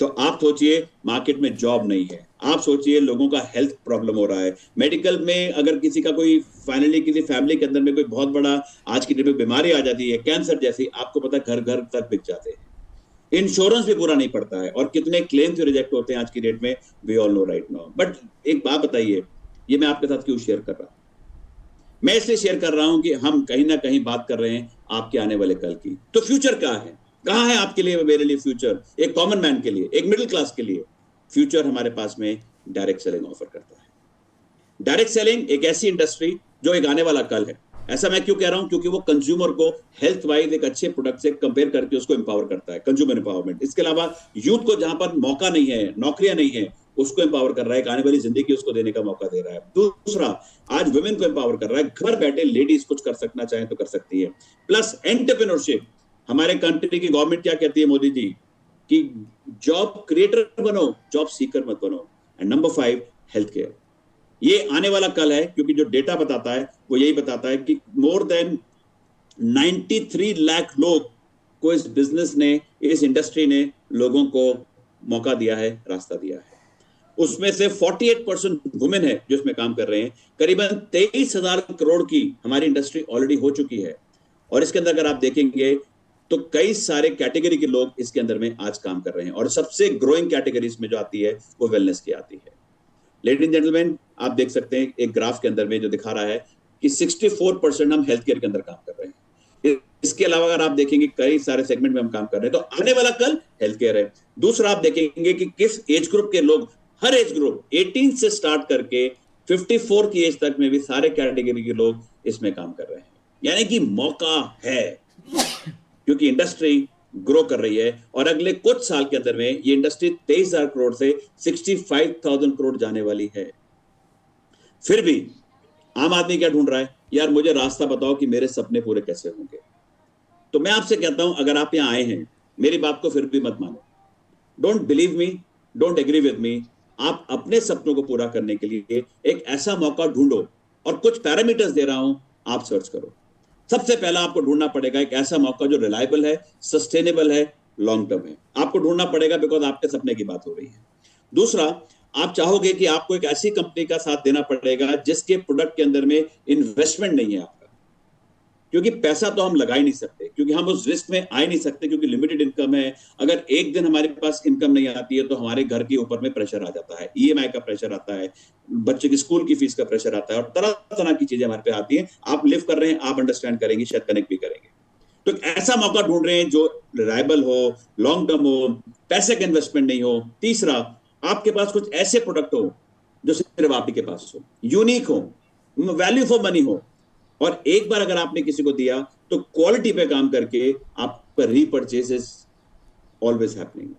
तो आप सोचिए मार्केट में जॉब नहीं है, आप सोचिए लोगों का हेल्थ प्रॉब्लम हो रहा है, मेडिकल में अगर किसी का कोई फाइनली किसी फैमिली के अंदर में कोई बहुत बड़ा आज की डेट में बीमारी आ जाती है, कैंसर जैसी, आपको पता है घर घर तक बिक जाते हैं, इंश्योरेंस भी पूरा नहीं पड़ता है, और कितने क्लेम भी रिजेक्ट होते हैं आज की डेट में, we all know right now. But एक बात बताइए, ये मैं आपके साथ क्यों शेयर कर रहा हूं? मैं इसलिए शेयर कर रहा हूं कि हम कहीं ना कहीं बात कर रहे हैं आपके आने वाले कल की। तो फ्यूचर क्या है, कहां है आपके लिए, मेरे लिए फ्यूचर, एक कॉमन मैन के लिए, एक मिडिल क्लास के लिए? फ्यूचर हमारे पास में डायरेक्ट सेलिंग ऑफर करता है। डायरेक्ट सेलिंग एक ऐसी इंडस्ट्री जो एक आने वाला कल है। ऐसा मैं क्यों कह रहा हूं? क्योंकि वो कंज्यूमर को हेल्थ वाइज एक अच्छे प्रोडक्ट से कंपेयर करके उसको एम्पावर करता है, कंज्यूमर एम्पावरमेंट। इसके अलावा यूथ को जहां पर मौका नहीं है, नौकरियां नहीं है, उसको एम्पावर कर रहा है, एक आने वाली जिंदगी उसको देने का मौका दे रहा है। दूसरा, आज वुमेन को एम्पावर कर रहा है, घर बैठे लेडीज कुछ कर सकना चाहे तो कर सकती है। प्लस एंटरप्रेन्योरशिप, हमारे कंट्री की गवर्नमेंट क्या कहती है मोदी जी, कि जॉब क्रिएटर बनो, जॉब सीकर मत बनो। And number 5, health care. ये आने वाला कल है, क्योंकि जो डेटा बताता है वो यही बताता है कि मोर देन 93 लाख लोग को इस बिजनेस ने, इस इंडस्ट्री ने लोगों को मौका दिया है, रास्ता दिया है। उसमें से 48% वुमेन है जो इसमें काम कर रहे हैं। करीबन 23,000 करोड़ की हमारी इंडस्ट्री ऑलरेडी हो चुकी है। और इसके अंदर अगर आप देखेंगे तो कई सारे कैटेगरी के लोग इसके अंदर में आज काम कर रहे हैं, और सबसे ग्रोइंग कैटेगरी इसमें जो आती है वो वेलनेस की आती है। लेडीज एंड जेंटलमैन, आप देख सकते हैं एक ग्राफ के अंदर में जो दिखा रहा है कि 64% हम हेल्थ केयर के अंदर काम कर रहे हैं। इसके अलावा अगर आप देखेंगे कई सारे सेगमेंट में हम काम कर रहे हैं। तो आने वाला कल हेल्थ केयर है। दूसरा, आप देखेंगे कि किस एज ग्रुप के लोग, हर एज ग्रुप 18 से स्टार्ट करके 54 की एज तक में भी सारे कैटेगरी के लोग इसमें काम कर रहे हैं। यानी कि मौका है, क्योंकि इंडस्ट्री ग्रो कर रही है, और अगले कुछ साल के अंदर में ये इंडस्ट्री 23,000 करोड़ से 65,000 करोड़ जाने वाली है। फिर भी आम आदमी क्या ढूंढ रहा है? यार मुझे रास्ता बताओ कि मेरे सपने पूरे कैसे होंगे। तो मैं आपसे कहता हूं, अगर आप यहां आए हैं, मेरी बात को फिर भी मत मानो, don't believe me, don't agree with me. आप अपने सपनों को पूरा करने के लिए एक ऐसा मौका ढूंढो, और कुछ पैरामीटर्स दे रहा हूं, आप सर्च करो। सबसे पहला आपको ढूंढना पड़ेगा एक ऐसा मौका जो रिलायबल है, सस्टेनेबल है, लॉन्ग टर्म है। आपको ढूंढना पड़ेगा, बिकॉज आपके सपने की बात हो रही है। दूसरा, आप चाहोगे कि आपको एक ऐसी कंपनी का साथ देना पड़ेगा जिसके प्रोडक्ट के अंदर में इन्वेस्टमेंट नहीं है आपका, क्योंकि पैसा तो हम लगा ही नहीं सकते, क्योंकि हम उस रिस्क में आ ही नहीं सकते, क्योंकि लिमिटेड इनकम है। अगर एक दिन हमारे पास इनकम नहीं आती है तो हमारे घर के ऊपर में प्रेशर आ जाता है, ईएमआई का प्रेशर आता है, बच्चे की स्कूल की फीस का प्रेशर आता है, और तरह तरह की चीजें हमारे पे आती है। आप लिव कर रहे हैं, आप अंडरस्टैंड करेंगे, शायद कनेक्ट भी करेंगे। तो ऐसा मौका ढूंढ रहे हैं जो रिलायबल हो, लॉन्ग टर्म हो, पैसे का इन्वेस्टमेंट नहीं हो। तीसरा, आपके पास कुछ ऐसे प्रोडक्ट हो जो सिर्फ आप ही के पास हो, यूनिक हो, वैल्यू फॉर मनी हो, और एक बार अगर आपने किसी को दिया तो क्वालिटी पे काम करके आपका रीपरचेज इज ऑलवेज हैपनिंग।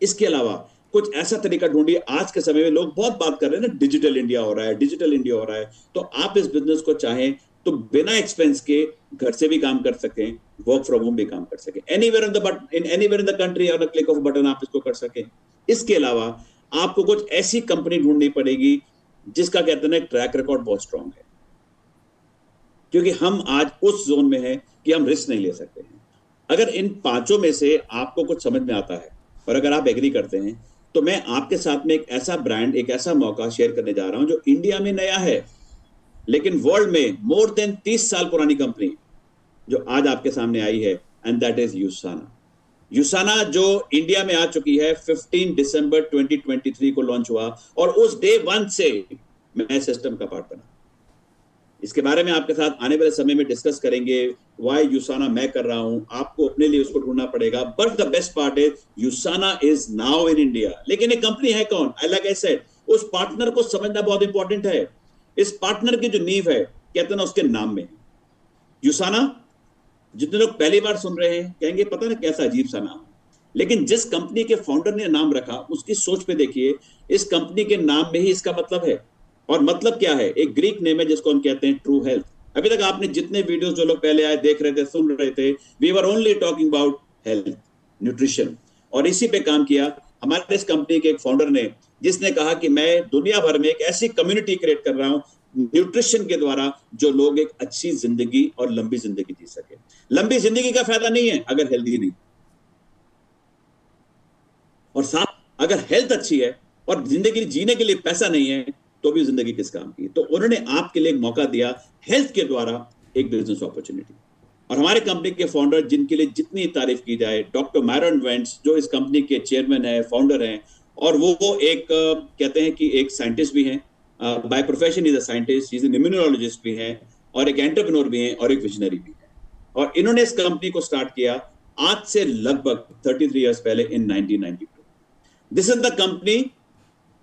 इसके अलावा कुछ ऐसा तरीका ढूंढिए। आज के समय में लोग बहुत बात कर रहे हैं ना, डिजिटल इंडिया हो रहा है, डिजिटल इंडिया हो रहा है। तो आप इस बिजनेस को चाहें तो बिना एक्सपेंस के घर से भी काम कर सकें, वर्क फ्रॉम होम भी काम कर सकें, एनीवेयर इन द कंट्री, और क्लिक ऑफ बटन आप इसको कर सकें। इसके अलावा आपको कुछ ऐसी कंपनी ढूंढनी पड़ेगी जिसका कहते हैं ट्रैक रिकॉर्ड बहुत स्ट्रांग है, क्योंकि हम आज उस जोन में हैं कि हम रिस्क नहीं ले सकते हैं। अगर इन पांचों में से आपको कुछ समझ में आता है, और अगर आप एग्री करते हैं, तो मैं आपके साथ में एक ऐसा ब्रांड, एक ऐसा मौका शेयर करने जा रहा हूं जो इंडिया में नया है, लेकिन वर्ल्ड में मोर देन 30 साल पुरानी कंपनी जो आज आपके सामने आई है, एंड दैट इज यूसाना। यूसाना जो इंडिया में आ चुकी है, 15 दिसंबर 2023 को लॉन्च हुआ, और उस डे 1 से मैं सिस्टम का पार्ट बना। इसके बारे में आपके साथ आने वाले समय में डिस्कस करेंगे। वाई यूसाना मैं कर रहा हूं, आपको अपने लिए उसको ढूंढना पड़ेगा। But the best part is यूसाना is now in India. लेकिन ये कंपनी है कौन? लाइक आई सेड, उस पार्टनर को समझना बहुत इंपॉर्टेंट है। इस पार्टनर की जो नींव है, कहते हैं ना, उसके नाम में यूसाना। जितने लोग पहली बार सुन रहे हैं कहेंगे पता ना कैसा अजीब सा नाम, लेकिन जिस कंपनी के फाउंडर ने नाम रखा उसकी सोच पे देखिए, इस कंपनी के नाम में ही इसका मतलब है। और मतलब क्या है? एक ग्रीक नेम है जिसको हम कहते हैं ट्रू हेल्थ। अभी तक आपने जितने वीडियोस जो लोग पहले आए, देख रहे थे, सुन रहे थे, we were only talking about health, nutrition. और इसी पे काम किया। हमारे इस कंपनी के एक फाउंडर ने, जिसने कहा कि मैं दुनिया भर में एक ऐसी कम्युनिटी क्रिएट कर रहा हूं न्यूट्रिशन के द्वारा, जो लोग एक अच्छी जिंदगी और लंबी जिंदगी जी सके। लंबी जिंदगी का फायदा नहीं है अगर हेल्दी नहीं, और साथ अगर हेल्थ अच्छी है और जिंदगी जीने के लिए पैसा नहीं है तो भी जिंदगी किस काम की। तो उन्होंने आपके लिए एक मौका दिया हेल्थ के द्वारा, एक बिजनेस अपॉर्चुनिटी। और हमारे कंपनी के फाउंडर, जिनके लिए जितनी तारीफ की जाए, डॉक्टर मायरन वेंट्स, जो इस कंपनी के चेयरमैन है, फाउंडर हैं, और वो एक कहते हैं कि एक साइंटिस्ट भी हैं, by profession is a scientist, is an immunologist भी हैं, और एक एंटरप्रेन्योर भी हैं, और एक विजनरी भी हैं। और इन्होंने इस कंपनी को स्टार्ट किया आज से लगभग 33 इयर्स पहले इन 1992। दिस इज द कंपनी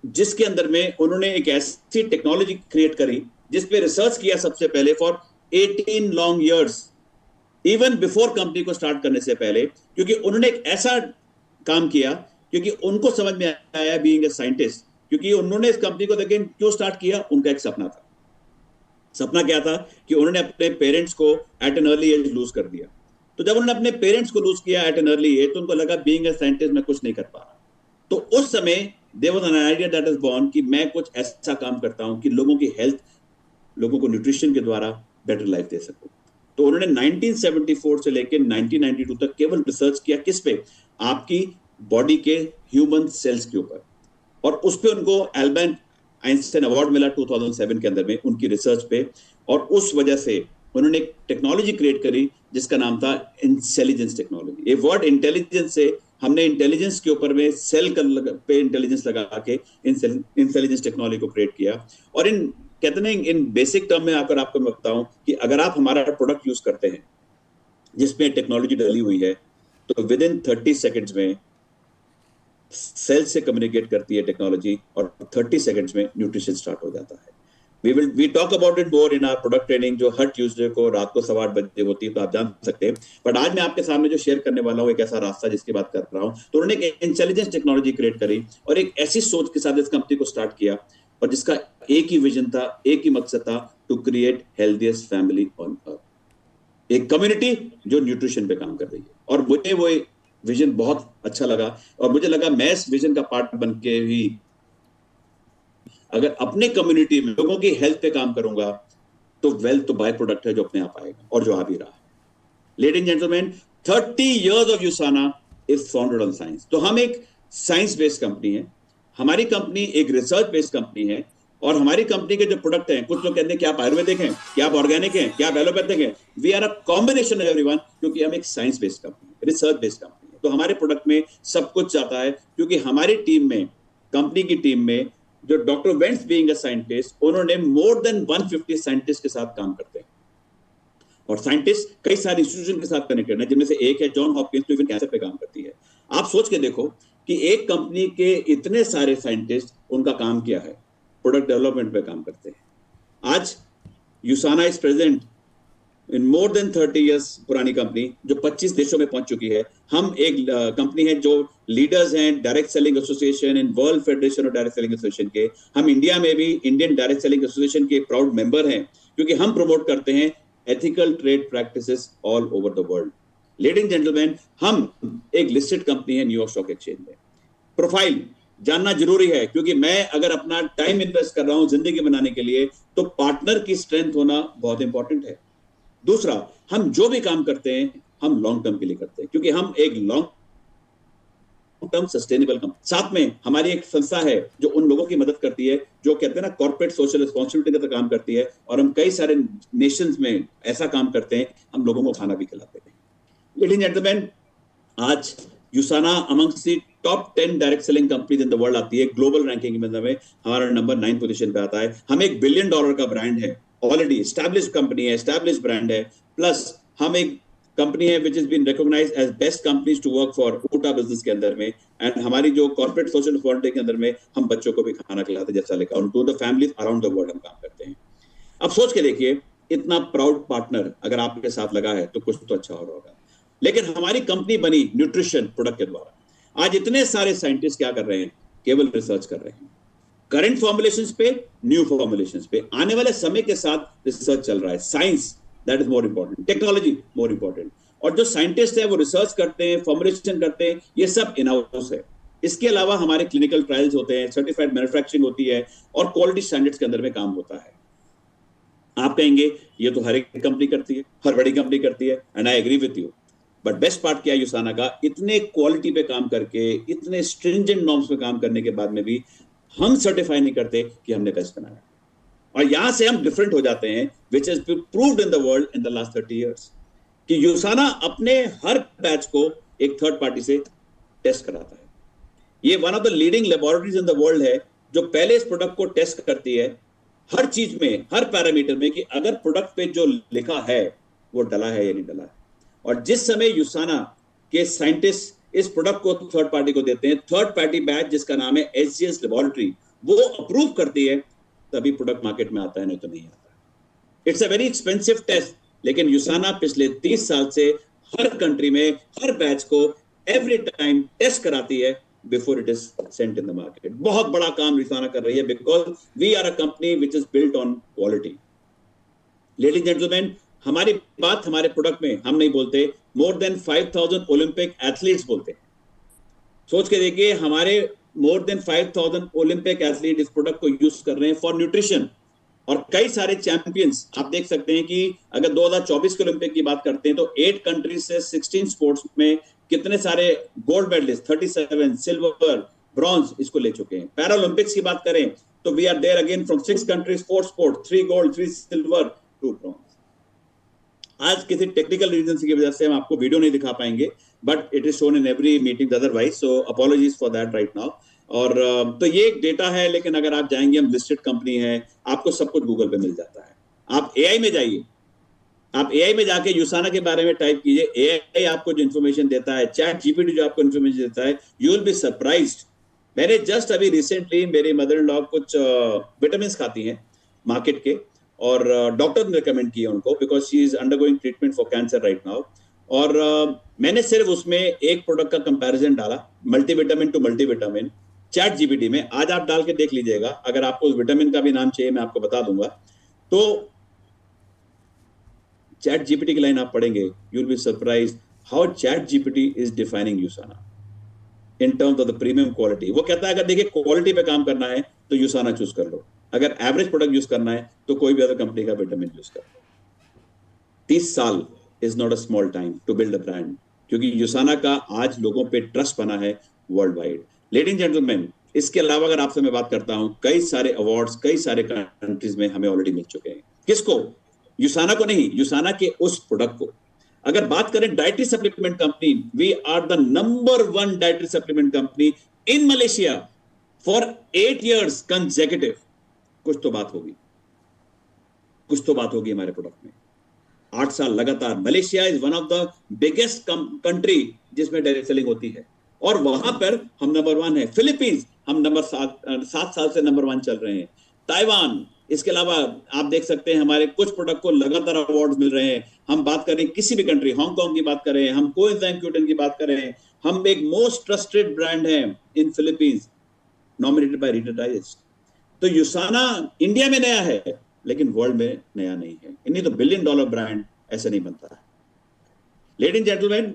जिसके अंदर में उन्होंने एक ऐसी टेक्नोलॉजी क्रिएट करी जिस पे रिसर्च किया सबसे पहले for 18 long years, even before company को स्टार्ट करने से पहले, क्योंकि उन्होंने एक ऐसा काम किया, क्योंकि उनको समझ में आया बीइंग ए साइंटिस्ट, क्योंकि उन्होंने इस कंपनी को देखें क्यों स्टार्ट किया, उनका एक सपना था। सपना क्या था कि उन्होंने अपने पेरेंट्स को at an early age lose कर दिया। तो जब उन्होंने अपने पेरेंट्स को लूज किया एट एन अर्ली एज, तो उनको लगा बीइंग ए साइंटिस्ट मैं कुछ नहीं कर पा रहा। तो उस समय there was an idea that is born कि मैं कुछ ऐसा काम करता हूं कि लोगों की हेल्थ, लोगों को न्यूट्रिशन के द्वारा बेटर लाइफ दे सकूं। तो उन्होंने 1974 से लेकर 1992 तक केवल रिसर्च किया किस पे, आपकी बॉडी के ह्यूमन सेल्स के ऊपर, और उस पे उनको एल्बर्ट आइंस्टाइन अवार्ड मिला 2007 के अंदर में उनकी रिसर्च पे। और उस वजह से उन्होंने एक टेक्नोलॉजी क्रिएट करी जिसका नाम था इंटेलिजेंस टेक्नोलॉजी। ये वर्ड इंटेलिजेंस से हमने इंटेलिजेंस के ऊपर में सेल पे इंटेलिजेंस लगा के इंटेलिजेंस टेक्नोलॉजी को क्रिएट किया। और इन कहते हैं इन बेसिक टर्म में आकर आपको मैं बताऊं कि अगर आप हमारा प्रोडक्ट यूज करते हैं जिसमें टेक्नोलॉजी डली हुई है, तो विद इन 30 सेकेंड्स में सेल से कम्युनिकेट करती है टेक्नोलॉजी, और 30 सेकेंड्स में न्यूट्रिशन स्टार्ट हो जाता है। We talk about it more in our product training, जो हर ट्यूसडे को रात को 8:15 होती है, तो आप जान सकते हैं। बट आज मैं आपके सामने जो शेयर करने वाला हूँ एक ऐसा रास्ता जिसकी बात कर रहा हूँ। तो उन्होंने एक इंटेलिजेंस टेक्नोलॉजी क्रिएट करी और एक ऐसी सोच के साथ इस कंपनी को स्टार्ट किया, और जिसका एक ही विजन था, एक ही मकसद था, to create healthiest family on earth. एक कम्युनिटी जो न्यूट्रिशन पे काम कर रही है। और मुझे वो विजन बहुत अच्छा लगा, और मुझे लगा मैं इस विजन का पार्ट बन के ही अगर अपने कम्युनिटी में लोगों की हेल्थ पे काम करूंगा, तो वेल्थ तो बाय प्रोडक्ट है जो अपने आप आएगा, और जो आ भी रहा है। Ladies and gentleman, 30 years of यूसाना is founded on science. तो हम एक साइंस बेस्ड कंपनी है, हमारी कंपनी एक रिसर्च बेस्ड कंपनी है, और हमारी कंपनी के जो प्रोडक्ट हैं, कुछ लोग कहते हैं कि आप आयुर्वेदिक हैं, क्या आप ऑर्गेनिक हैं, क्या आप एलोपैथिक हैं। We are a combination of everyone, क्योंकि हम एक science based company, research based company है। तो हमारे प्रोडक्ट में सब कुछ आता है, क्योंकि हमारी टीम में, कंपनी की टीम में, जो doctor vents being a scientist, उन्होंने मोर देन 150 साइंटिस्ट के साथ काम करते हैं। और साइंटिस्ट कई सारे इंस्टीट्यूशन के साथ कनेक्टेड है, जिनमें से एक है जॉन हॉपकिंस, जो इवन कैंसर पे काम करती है। आप सोच के देखो कि एक कंपनी के इतने सारे साइंटिस्ट, उनका काम क्या है, प्रोडक्ट डेवलपमेंट पे काम करते हैं। आज Usana is present in more than 30 years पुरानी कंपनी, जो 25 देशों में पहुंच चुकी है। हम एक कंपनी है जो लीडर्स हैं direct selling association in world federation of direct selling association के। हम इंडिया में भी इंडियन डायरेक्ट सेलिंग एसोसिएशन के प्राउड मेंबर हैं, क्योंकि हम प्रमोट करते हैं ethical trade practices all over the world. Ladies and gentleman, हम एक लिस्टेड कंपनी है न्यूयॉर्क स्टॉक एक्सचेंज में। प्रोफाइल जानना जरूरी है, क्योंकि मैं अगर अपना टाइम इन्वेस्ट कर रहा हूं जिंदगी बनाने के लिए, तो पार्टनर की स्ट्रेंथ होना बहुत इंपॉर्टेंट है। दूसरा, हम जो भी काम करते हैं हम लॉन्ग टर्म के लिए करते हैं, क्योंकि हम एक लॉन्ग टर्म सस्टेनेबल कंपनी। साथ में हमारी एक संस्था है जो उन लोगों की मदद करती है, जो कहते हैं ना कॉर्पोरेट सोशल रिस्पांसिबिलिटी का काम करती है, और हम कई सारे नेशंस में ऐसा काम करते हैं, हम लोगों को खाना भी खिलाते हैं। लेडीज एंड जेंटलमैन, आज Usana amongst the top 10 direct selling companies in the world आती है। ग्लोबल रैंकिंग में हमारा नंबर 9 पोजीशन पे आता है। हम एक $1 billion का ब्रांड है, ऑलरेडी एस्टैब्लिश्ड कंपनी है, एस्टैब्लिश्ड ब्रांड है। प्लस हम एक कंपनी है which is been recognised as best companies to work for Utah business के अंदर में। एंड हमारी जो कॉर्पोरेट सोशल रिस्पांसिबिलिटी के अंदर में हम बच्चों को भी खाना खिलाते हैं, जैसा लिखा, और to the families around the world हम काम करते हैं। अब सोच के देखिए, इतना प्राउड पार्टनर अगर आपके साथ लगा है तो कुछ तो अच्छा हो रहा होगा। लेकिन हमारी कंपनी बनी न्यूट्रिशन प्रोडक्ट के द्वारा। आज इतने सारे साइंटिस्ट क्या कर रहे हैं, केवल रिसर्च कर रहे हैं, करंट फॉर्मुलेशंस पे, न्यू फॉर्मुलेशंस पे। आने वाले समय के साथ रिसर्च चल रहा है। Science that is more important, technology more important. और जो साइंटिस्ट है वो रिसर्च करते हैं, फॉर्मुलेशन करते हैं, ये सब इन हाउस है। इसके अलावा हमारे क्लिनिकल ट्रायल्स होते हैं, सर्टिफाइड मैन्युफैक्चरिंग होती है और क्वालिटी स्टैंडर्ड्स के अंदर में काम होता है। आप कहेंगे ये तो हर एक कंपनी करती है, हर बड़ी कंपनी करती है, and I agree with you. But best part क्या है यूसाना का, इतने क्वालिटी पे काम करके, इतने स्ट्रिंजेंट नॉर्म्स पे काम करने के बाद में भी हम सर्टिफाई नहीं करते कि हमने बेस्ट बनाया। और यहां से हम डिफरेंट हो जाते हैं, which is proved in the world in the last 30 years, कि यूसाना अपने हर बैच को एक थर्ड पार्टी से टेस्ट कराता है। ये one of the leading laboratories in the world है जो पहले इस प्रोडक्ट को टेस्ट करती है हर चीज में, हर पैरामीटर में, कि अगर प्रोडक्ट पे जो लिखा है वो डला है या नहीं डला है। और जिस समय यूसाना के साइंटिस्ट इस प्रोडक्ट को थर्ड पार्टी को देते हैं, थर्ड पार्टी बैच जिसका नाम है एसजीएस लेबोरेटरी, वो अप्रूव करती है, तभी प्रोडक्ट मार्केट में आता है, नहीं तो नहीं आता। It's a very expensive test, लेकिन यूसाना पिछले 30 साल से हर कंट्री में हर बैच को एवरी टाइम टेस्ट कराती है before it is sent in the market. बहुत बड़ा काम यूसाना कर रही है, because we are a company which is built on quality. Ladies gentleman, हमारी बात हमारे प्रोडक्ट में हम नहीं बोलते, मोर देन 5000 ओलंपिक एथलीट्स बोलते हैं। सोच के देखिए, हमारे मोर देन 5000 ओलंपिक एथलीट इस प्रोडक्ट को यूज कर रहे हैं फॉर न्यूट्रिशन। और कई सारे चैंपियंस आप देख सकते हैं कि अगर 2024 के ओलंपिक की बात करते हैं तो 8 कंट्रीज से 16 स्पोर्ट्स में कितने सारे गोल्ड मेडलिस्ट, 37 सिल्वर, ब्रॉन्ज इसको ले चुके हैं। पैरा ओलंपिक्स की बात करें तो we are there again from 6 countries, 4 sport, 3 gold, 3 silver, 2 bronze. आज किसी टेक्निकल रीजन की वजह से हम आपको वीडियो नहीं दिखा पाएंगे, but it is shown in every meeting otherwise, so apologies for that right now. और तो ये एक डेटा है, लेकिन अगर आप जाएंगे, हम लिस्टेड कंपनी है, आपको सब कुछ गूगल पे मिल जाता है। आप एआई में जाइए, आप एआई में जाके यूसाना के बारे में टाइप कीजिए, एआई आपको जो इन्फॉर्मेशन देता है, चैट जीपीटी जो आपको इन्फॉर्मेशन देता है, यू विल बी सरप्राइज्ड। मैंने जस्ट अभी रिसेंटली, मेरी मदर इन लॉ कुछ विटामिन खाती हैं मार्केट के, और डॉक्टर ने रिकमेंड किया उनको, because she is undergoing treatment for cancer right now. और मैंने सिर्फ उसमें एक प्रोडक्ट का कंपैरिजन डाला, multivitamin to multivitamin, ChatGPT में। आज आप डाल के देख लीजिएगा, अगर आपको उस विटामिन का भी नाम चाहिए मैं आपको बता दूंगा। तो चैट जीपीटी की लाइन आप पढ़ेंगे, you will be surprised how chat GPT is defining यूसाना in terms of the premium quality. वो कहता है अगर देखिए क्वालिटी पे काम करना है तो यूसाना चूज कर लो, अगर एवरेज प्रोडक्ट यूज करना है तो कोई भी अदर कंपनी का विटामिन यूज कर लो। 30 साल is not a small time to build a brand, क्योंकि यूसाना का आज लोगों पे ट्रस्ट बना है world wide. Ladies and gentleman, इसके अलावा अगर आपसे मैं बात करता हूं, कई सारे अवार्ड्स कई सारे कंट्रीज में हमें ऑलरेडी मिल चुके हैं। किसको? यूसाना को नहीं, यूसाना के उस प्रोडक्ट को। अगर बात करें dietary supplement company, we are the number 1 dietary supplement company in Malaysia for 8 years consecutive. कुछ तो बात होगी, कुछ तो बात होगी हमारे प्रोडक्ट में। 8 साल लगातार। Malaysia is one of the biggest country जिसमें डायरेक्ट सेलिंग होती है, और वहां पर हम नंबर 1 है। फिलीपींस हम नंबर 7 साल से नंबर 1 चल रहे हैं। ताइवान, इसके अलावा आप देख सकते हैं हमारे कुछ प्रोडक्ट को लगातार अवार्ड्स मिल रहे हैं। हम बात करें किसी भी कंट्री, हांगकांग की बात करें, हम कोएंजाइम क्यूटन की बात करें, हम एक मोस्ट ट्रस्टेड ब्रांड है इन Philippines, nominated by reader digest. तो यूसाना इंडिया में नया है, लेकिन वर्ल्ड में नया नहीं है। इन्हीं तो $1 बिलियन ब्रांड ऐसे नहीं बनता है। लेडीज जेंटलमैन,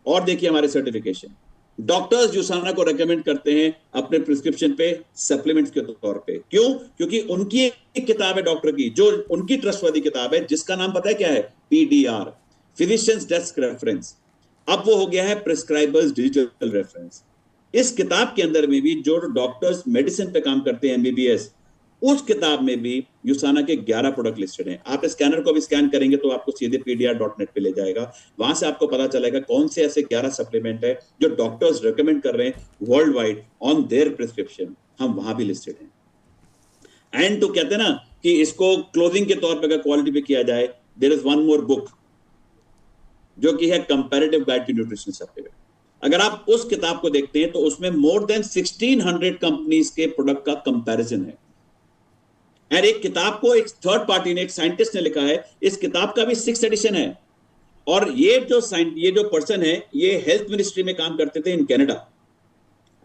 और देखिए हमारे सर्टिफिकेशन, डॉक्टर्स यूसाना को रेकमेंड करते हैं अपने प्रिस्क्रिप्शन पे सप्लीमेंट्स के तौर पे। क्यों? क्योंकि उनकी एक किताब है डॉक्टर की, जो उनकी ट्रस्टवर्दी किताब है, जिसका नाम पता है क्या है? PDR, physicians desk reference. अब वो हो गया है प्रिस्क्राइबर्स डिजिटल रेफरेंस। इस किताब के अंदर में भी जो डॉक्टर्स मेडिसिन पे काम करते हैं, एमबीबीएस, उस किताब में भी यूसाना के 11 प्रोडक्ट लिस्टेड हैं। आप स्कैनर को भी स्कैन करेंगे तो आपको सीधे pdr.net पे ले जाएगा। वहां से आपको पता चलेगा कौन से ऐसे 11 सप्लीमेंट है जो डॉक्टर्स रेकमेंड कर रहे हैं world wide on their prescription. हम वहां भी लिस्टेड हैं। एंड तो कहते हैं ना कि इसको क्लोजिंग के तौर पर अगर क्वालिटी पे किया जाए, there is one more book जो कि है comparative guide to nutrition supplement. अगर आप उस किताब को देखते हैं तो उसमें मोर देन 1600 कंपनीज के प्रोडक्ट का कंपैरिजन है। और एक किताब को एक थर्ड पार्टी ने, एक साइंटिस्ट ने लिखा है। इस किताब का भी 6th एडिशन है। और ये जो पर्सन है, ये हेल्थ मिनिस्ट्री में काम करते थे in Canada,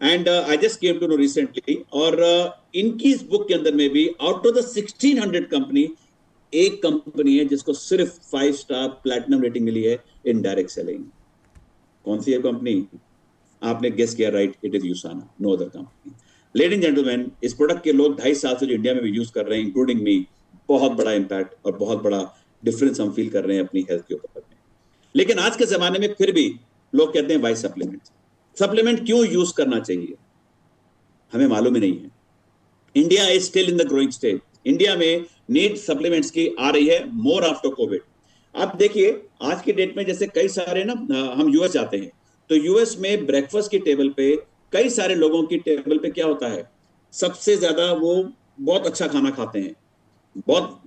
and I just came to know recently. और इनकी इस बुक के अंदर में भी आउट ऑफ द 1600 कंपनी एक कंपनी है जिसको सिर्फ 5 स्टार प्लैटिनम रेटिंग मिली है इन डायरेक्ट सेलिंग। कौन सी है कंपनी? आपने गेस किया right, it is Usana, no other company. Ladies and gentleman, इस प्रोडक्ट के लोग 2.5 साल से जो इंडिया में भी यूज कर रहे हैं, इंक्लूडिंग मी, बहुत बड़ा इंपैक्ट और बहुत बड़ा डिफरेंस हम फील कर रहे हैं अपनी हेल्थ के ऊपर में। लेकिन आज के जमाने में फिर भी लोग कहते हैं वाई सप्लीमेंट, सप्लीमेंट क्यों यूज करना चाहिए, हमें मालूम ही नहीं है। India is still in the growing stage. India में नीड सप्लीमेंट्स की आ रही है मोर आफ्टर कोविड। आप देखिए आज की डेट में जैसे कई सारे ना, हम यूएस जाते हैं तो यूएस में ब्रेकफास्ट की टेबल पे कई सारे लोगों की टेबल पे क्या होता है, सबसे ज्यादा वो बहुत अच्छा खाना खाते हैं, बहुत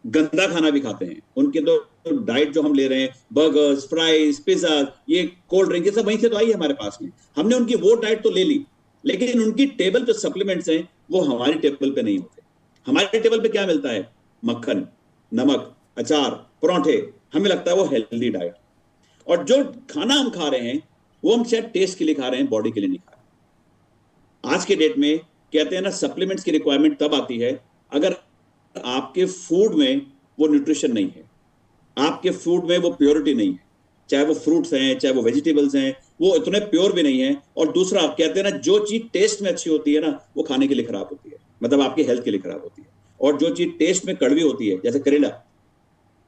गंदा खाना भी खाते हैं। उनके तो डाइट जो हम ले रहे हैं, बर्गर्स, फ्राइज, पिज्जा, ये कोल्ड ड्रिंक, ये सब वहीं से तो आई है हमारे पास में। हमने उनकी वो डाइट तो ले ली, लेकिन उनकी टेबल पे सप्लीमेंट्स हैं वो हमारी टेबल पे नहीं होते। हमारे टेबल पे क्या मिलता है? मक्खन, नमक, अचार, पराठे। हमें लगता है वो हेल्दी डाइट। और जो खाना हम खा रहे हैं वो हम शायद टेस्ट के लिए खा रहे हैं, बॉडी के लिए नहीं खा रहे। आज के डेट में कहते हैं ना, सप्लीमेंट्स की रिक्वायरमेंट तब आती है अगर आपके फूड में वो न्यूट्रिशन नहीं है, आपके फूड में वो प्योरिटी नहीं है, चाहे वो फ्रूट्स हैं चाहे वो वेजिटेबल्स हैं, वो इतने प्योर भी नहीं है। और दूसरा, आप कहते हैं ना, जो चीज टेस्ट में अच्छी होती है ना वो खाने के लिए खराब होती है, मतलब आपकी हेल्थ के लिए खराब होती है। और जो चीज टेस्ट में कड़वी होती है, जैसे करेला,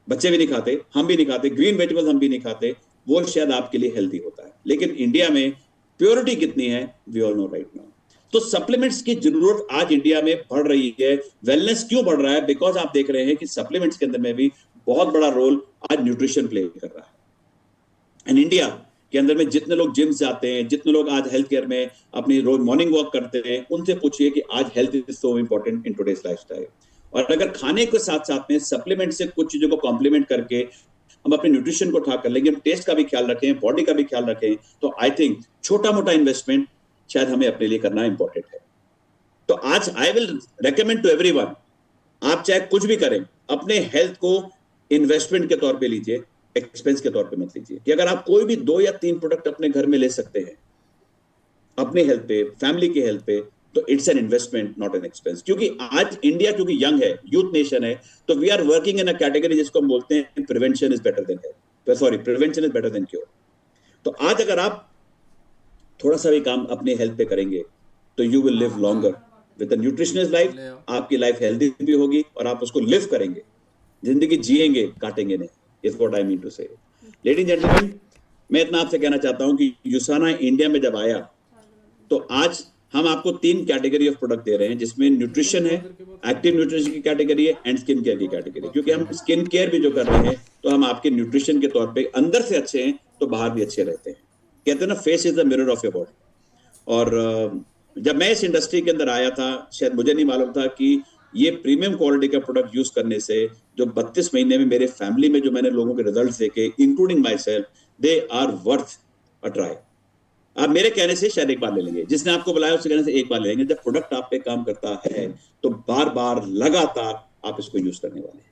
बच्चे भी नहीं खाते, हम भी नहीं खाते, ग्रीन वेजिटेबल्स हम भी नहीं खाते, वो शायद आपके लिए हेल्दी होता है। लेकिन इंडिया में प्योरिटी कितनी है we all know right now. तो सप्लीमेंट्स की जरूरत आज इंडिया में बढ़ रही है। वेलनेस क्यों बढ़ रहा है? बिकॉज आप देख रहे हैं कि सप्लीमेंट्स के अंदर में भी बहुत बड़ा रोल आज न्यूट्रिशन प्ले कर रहा है। एंड इंडिया के अंदर में जितने लोग जिम जाते हैं, जितने लोग आज हेल्थ केयर में अपनी रोज मॉर्निंग वॉक करते हैं, उनसे पूछिए कि आज health is so important in today's lifestyle. और अगर खाने के साथ साथ में सप्लीमेंट से कुछ चीजों को कॉम्प्लीमेंट करके हम अपने न्यूट्रिशन को ठाक कर लेंगे, हम टेस्ट का भी ख्याल रखें, बॉडी का भी ख्याल रखें, तो आई थिंक छोटा मोटा इन्वेस्टमेंट शायद हमें अपने लिए करना इंपॉर्टेंट है। तो आज I will recommend to everyone, आप चाहे कुछ भी करें, अपने हेल्थ को इन्वेस्टमेंट के तौर पे लीजिए, एक्सपेंस के तौर पे मत लीजिए। कि अगर आप कोई भी 2 या 3 प्रोडक्ट अपने घर में ले सकते हैं अपने हेल्थ पे, फैमिली के हेल्थ पे, तो it's an investment not an expense. क्योंकि आज इंडिया क्योंकि यंग है, यूथ नेशन है, तो we are working in a category जिसको हम बोलते हैं prevention is better than health, sorry prevention is better than cure. तो आज अगर आप थोड़ा सा भी काम अपने हेल्थ पे करेंगे तो you will live longer with nutritious life. आपकी लाइफ हेल्दी भी होगी और आप उसको लिव करेंगे, जिंदगी जिएंगे, काटेंगे नहीं। Is what I mean to say. Ladies and gentleman, मैं इतना आपसे कहना चाहता हूं कि यूसाना इंडिया में जब आया तो आज हम आपको 3 कैटेगरी ऑफ प्रोडक्ट दे रहे हैं, जिसमें न्यूट्रिशन है, एक्टिव न्यूट्रिशन की कैटेगरी है, एंड स्किन केयर की कैटेगरी। क्योंकि हम स्किन केयर भी जो कर रहे हैं तो हम आपके न्यूट्रिशन के तौर पे अंदर से अच्छे हैं तो बाहर भी अच्छे रहते हैं। कहते हैं ना, face is the mirror of your body. और जब मैं इस इंडस्ट्री के अंदर आया था, शायद मुझे नहीं मालूम था कि ये प्रीमियम क्वालिटी का प्रोडक्ट यूज करने से जो 32 महीने में मेरे फैमिली में जो मैंने लोगों के रिजल्ट देखे, including myself, they are worth a try. आप मेरे कहने से शायद एक बार ले लेंगे, जिसने आपको बुलाया उसके कहने से एक बार ले लेंगे। जब प्रोडक्ट आप पे काम करता है तो बार बार लगातार आप इसको यूज करने वाले हैं।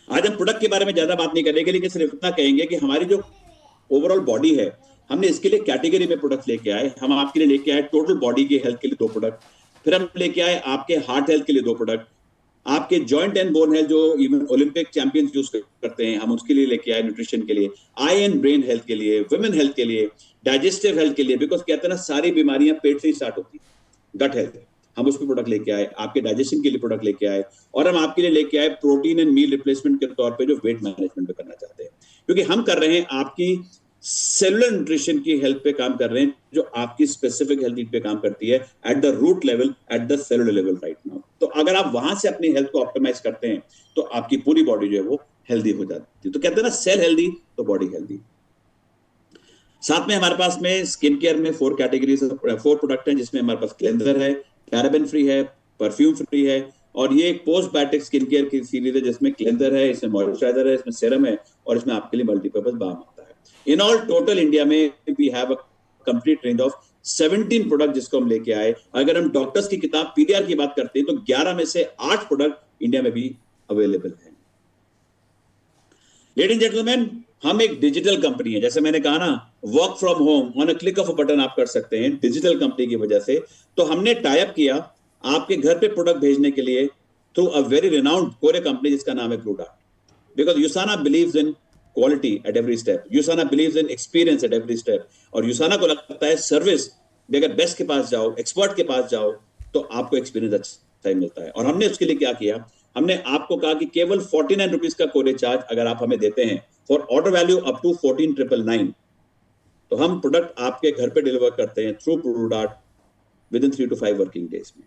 आज हम प्रोडक्ट के बारे में ज्यादा बात नहीं करेंगे, लेकिन सिर्फ इतना कहेंगे कि हमारी जो ओवरऑल बॉडी है, हमने इसके लिए कैटेगरी में प्रोडक्ट लेके आए। हम आपके लिए लेके आए टोटल बॉडी की हेल्थ के लिए 2 प्रोडक्ट, फिर हम लेके आए आपके हार्ट हेल्थ के लिए 2 प्रोडक्ट, आपके जॉइंट एंड बोन हेल्थ जो इवन ओलंपिक चैंपियंस यूज करते हैं, हम उसके लिए लेके आए न्यूट्रिशन के लिए, आई एंड ब्रेन हेल्थ के लिए, वुमेन हेल्थ के लिए, डाइजेस्टिव हेल्थ के लिए, बिकॉज कहते हैं ना सारी बीमारियां पेट से ही स्टार्ट होती है, गट हेल्थ, हम उस पर प्रोडक्ट लेके आए, आपके डाइजेशन के लिए प्रोडक्ट लेके आए, और हम आपके लिए लेके आए प्रोटीन एंड मील रिप्लेसमेंट के तौर पे जो वेट मैनेजमेंट पे करना चाहते हैं। क्योंकि हम कर रहे हैं आपकी सेलुलर न्यूट्रिशन की हेल्थ पे काम कर रहे हैं, जो आपकी स्पेसिफिक हेल्थ पे काम करती है at the root level, at the cellular level right now. तो अगर आप वहां से अपनी हेल्थ को ऑप्टिमाइज करते हैं तो आपकी पूरी बॉडी जो है वो हेल्दी हो जाती है। तो कहते हैं ना, सेल हेल्दी तो बॉडी हेल्दी। साथ में हमारे पास में स्किन केयर में 4 कैटेगरीज, 4 प्रोडक्ट हैं, जिसमें हमारे पास क्लेंजर है, पैराबेन फ्री है, परफ्यूम फ्री है, और ये एक पोस्ट बायोटिक स्किन केयर की सीरीज है, जिसमें क्लेंजर है, इसमें मॉइस्चराइजर है, इसमें सीरम है, और इसमें आपके लिए मल्टीपर्पज बाम आता है। इन ऑल टोटल इंडिया में we have a complete range of 17 product जिसको हम लेके आए। अगर हम डॉक्टर्स की किताब पीडीआर की बात करते हैं तो 11 में से 8 प्रोडक्ट इंडिया में भी अवेलेबल है। लेडीज एंड जेंटलमैन, हम एक डिजिटल कंपनी है, जैसे मैंने कहा ना, work from home on a click of a button आप कर सकते हैं डिजिटल कंपनी की वजह से। तो हमने टाई अप किया आपके घर पे प्रोडक्ट भेजने के लिए through a very renowned Korea company जिसका नाम है Blue Dart. Because USANA believes in quality at every step. USANA believes in experience at every step. और USANA को लगता है सर्विस भी अगर बेस्ट के पास जाओ, एक्सपर्ट के पास जाओ, तो आपको एक्सपीरियंस अच्छा ही मिलता है. और हमने उसके लिए क्या किया, हमने आपको कहा कि केवल 49 रुपीज का कोरियर चार्ज अगर आप हमें देते हैं for order value up to 14,999, तो हम प्रोडक्ट आपके घर पे डिलीवर करते हैं through Blue Dart with in 3 to 5 working days में.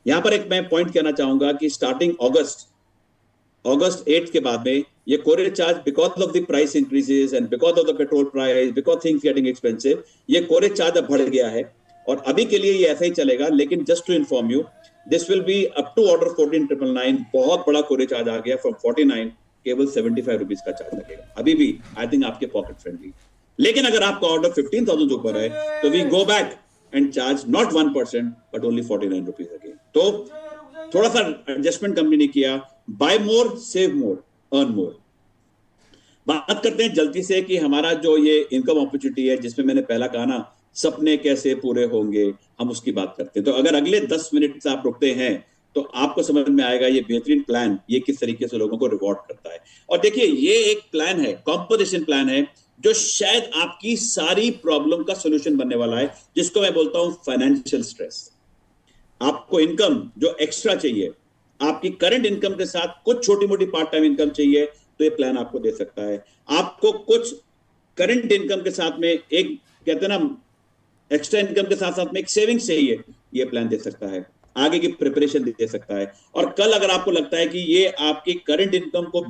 यहां पर एक मैं पॉइंट कहना चाहूंगा कि स्टार्टिंग अगस्त 8 के बाद में ये courier charge because of the price increases and because of the petrol price, because things getting expensive, ये कोरियर चार्ज अब बढ़ गया है और अभी के लिए ये ऐसा ही चलेगा. लेकिन just to inform you, this will be up to order 14,999. बहुत बड़ा कोरियर चार्ज आ गया फ्रॉम 49, केवल 75 रुपीज का चार्ज लगेगा. अभी भी आई थिंक आपके पॉकेट फ्रेंडली. लेकिन अगर आपका ऑर्डर 15,000 से ऊपर है तो we go back and charge not 1% but only 49 rupees again. तो थोड़ा सा एडजस्टमेंट कंपनी ने किया. Buy more, save more, earn more. बात करते हैं जल्दी से कि हमारा जो ये इनकम अपॉर्चुनिटी है जिसमें मैंने पहला कहा ना, सपने कैसे पूरे होंगे, हम उसकी बात करते हैं. तो अगर अगले 10 मिनट से आप रुकते हैं तो आपको समझ में आएगा ये बेहतरीन प्लान ये किस तरीके से लोगों को रिवॉर्ड करता है. और देखिए ये एक प्लान है, कॉम्पोजिशन प्लान है, जो शायद आपकी सारी प्रॉब्लम का सोल्यूशन बनने वाला है, जिसको मैं बोलता हूं फाइनेंशियल स्ट्रेस. आपको इनकम जो एक्स्ट्रा चाहिए, आपकी करंट इनकम के साथ कुछ छोटी मोटी पार्ट टाइम इनकम चाहिए, तो ये प्लान आपको दे सकता है. आपको कुछ करंट इनकम के साथ में एक कहते हैं ना एक्स्ट्रा इनकम के साथ साथ में एक सेविंग्स चाहिए, ये प्लान दे सकता है. आगे की प्रिपरेशन दे सकता है. और कल अगर आपको लगता है कि ये आपकी करंट इनकम को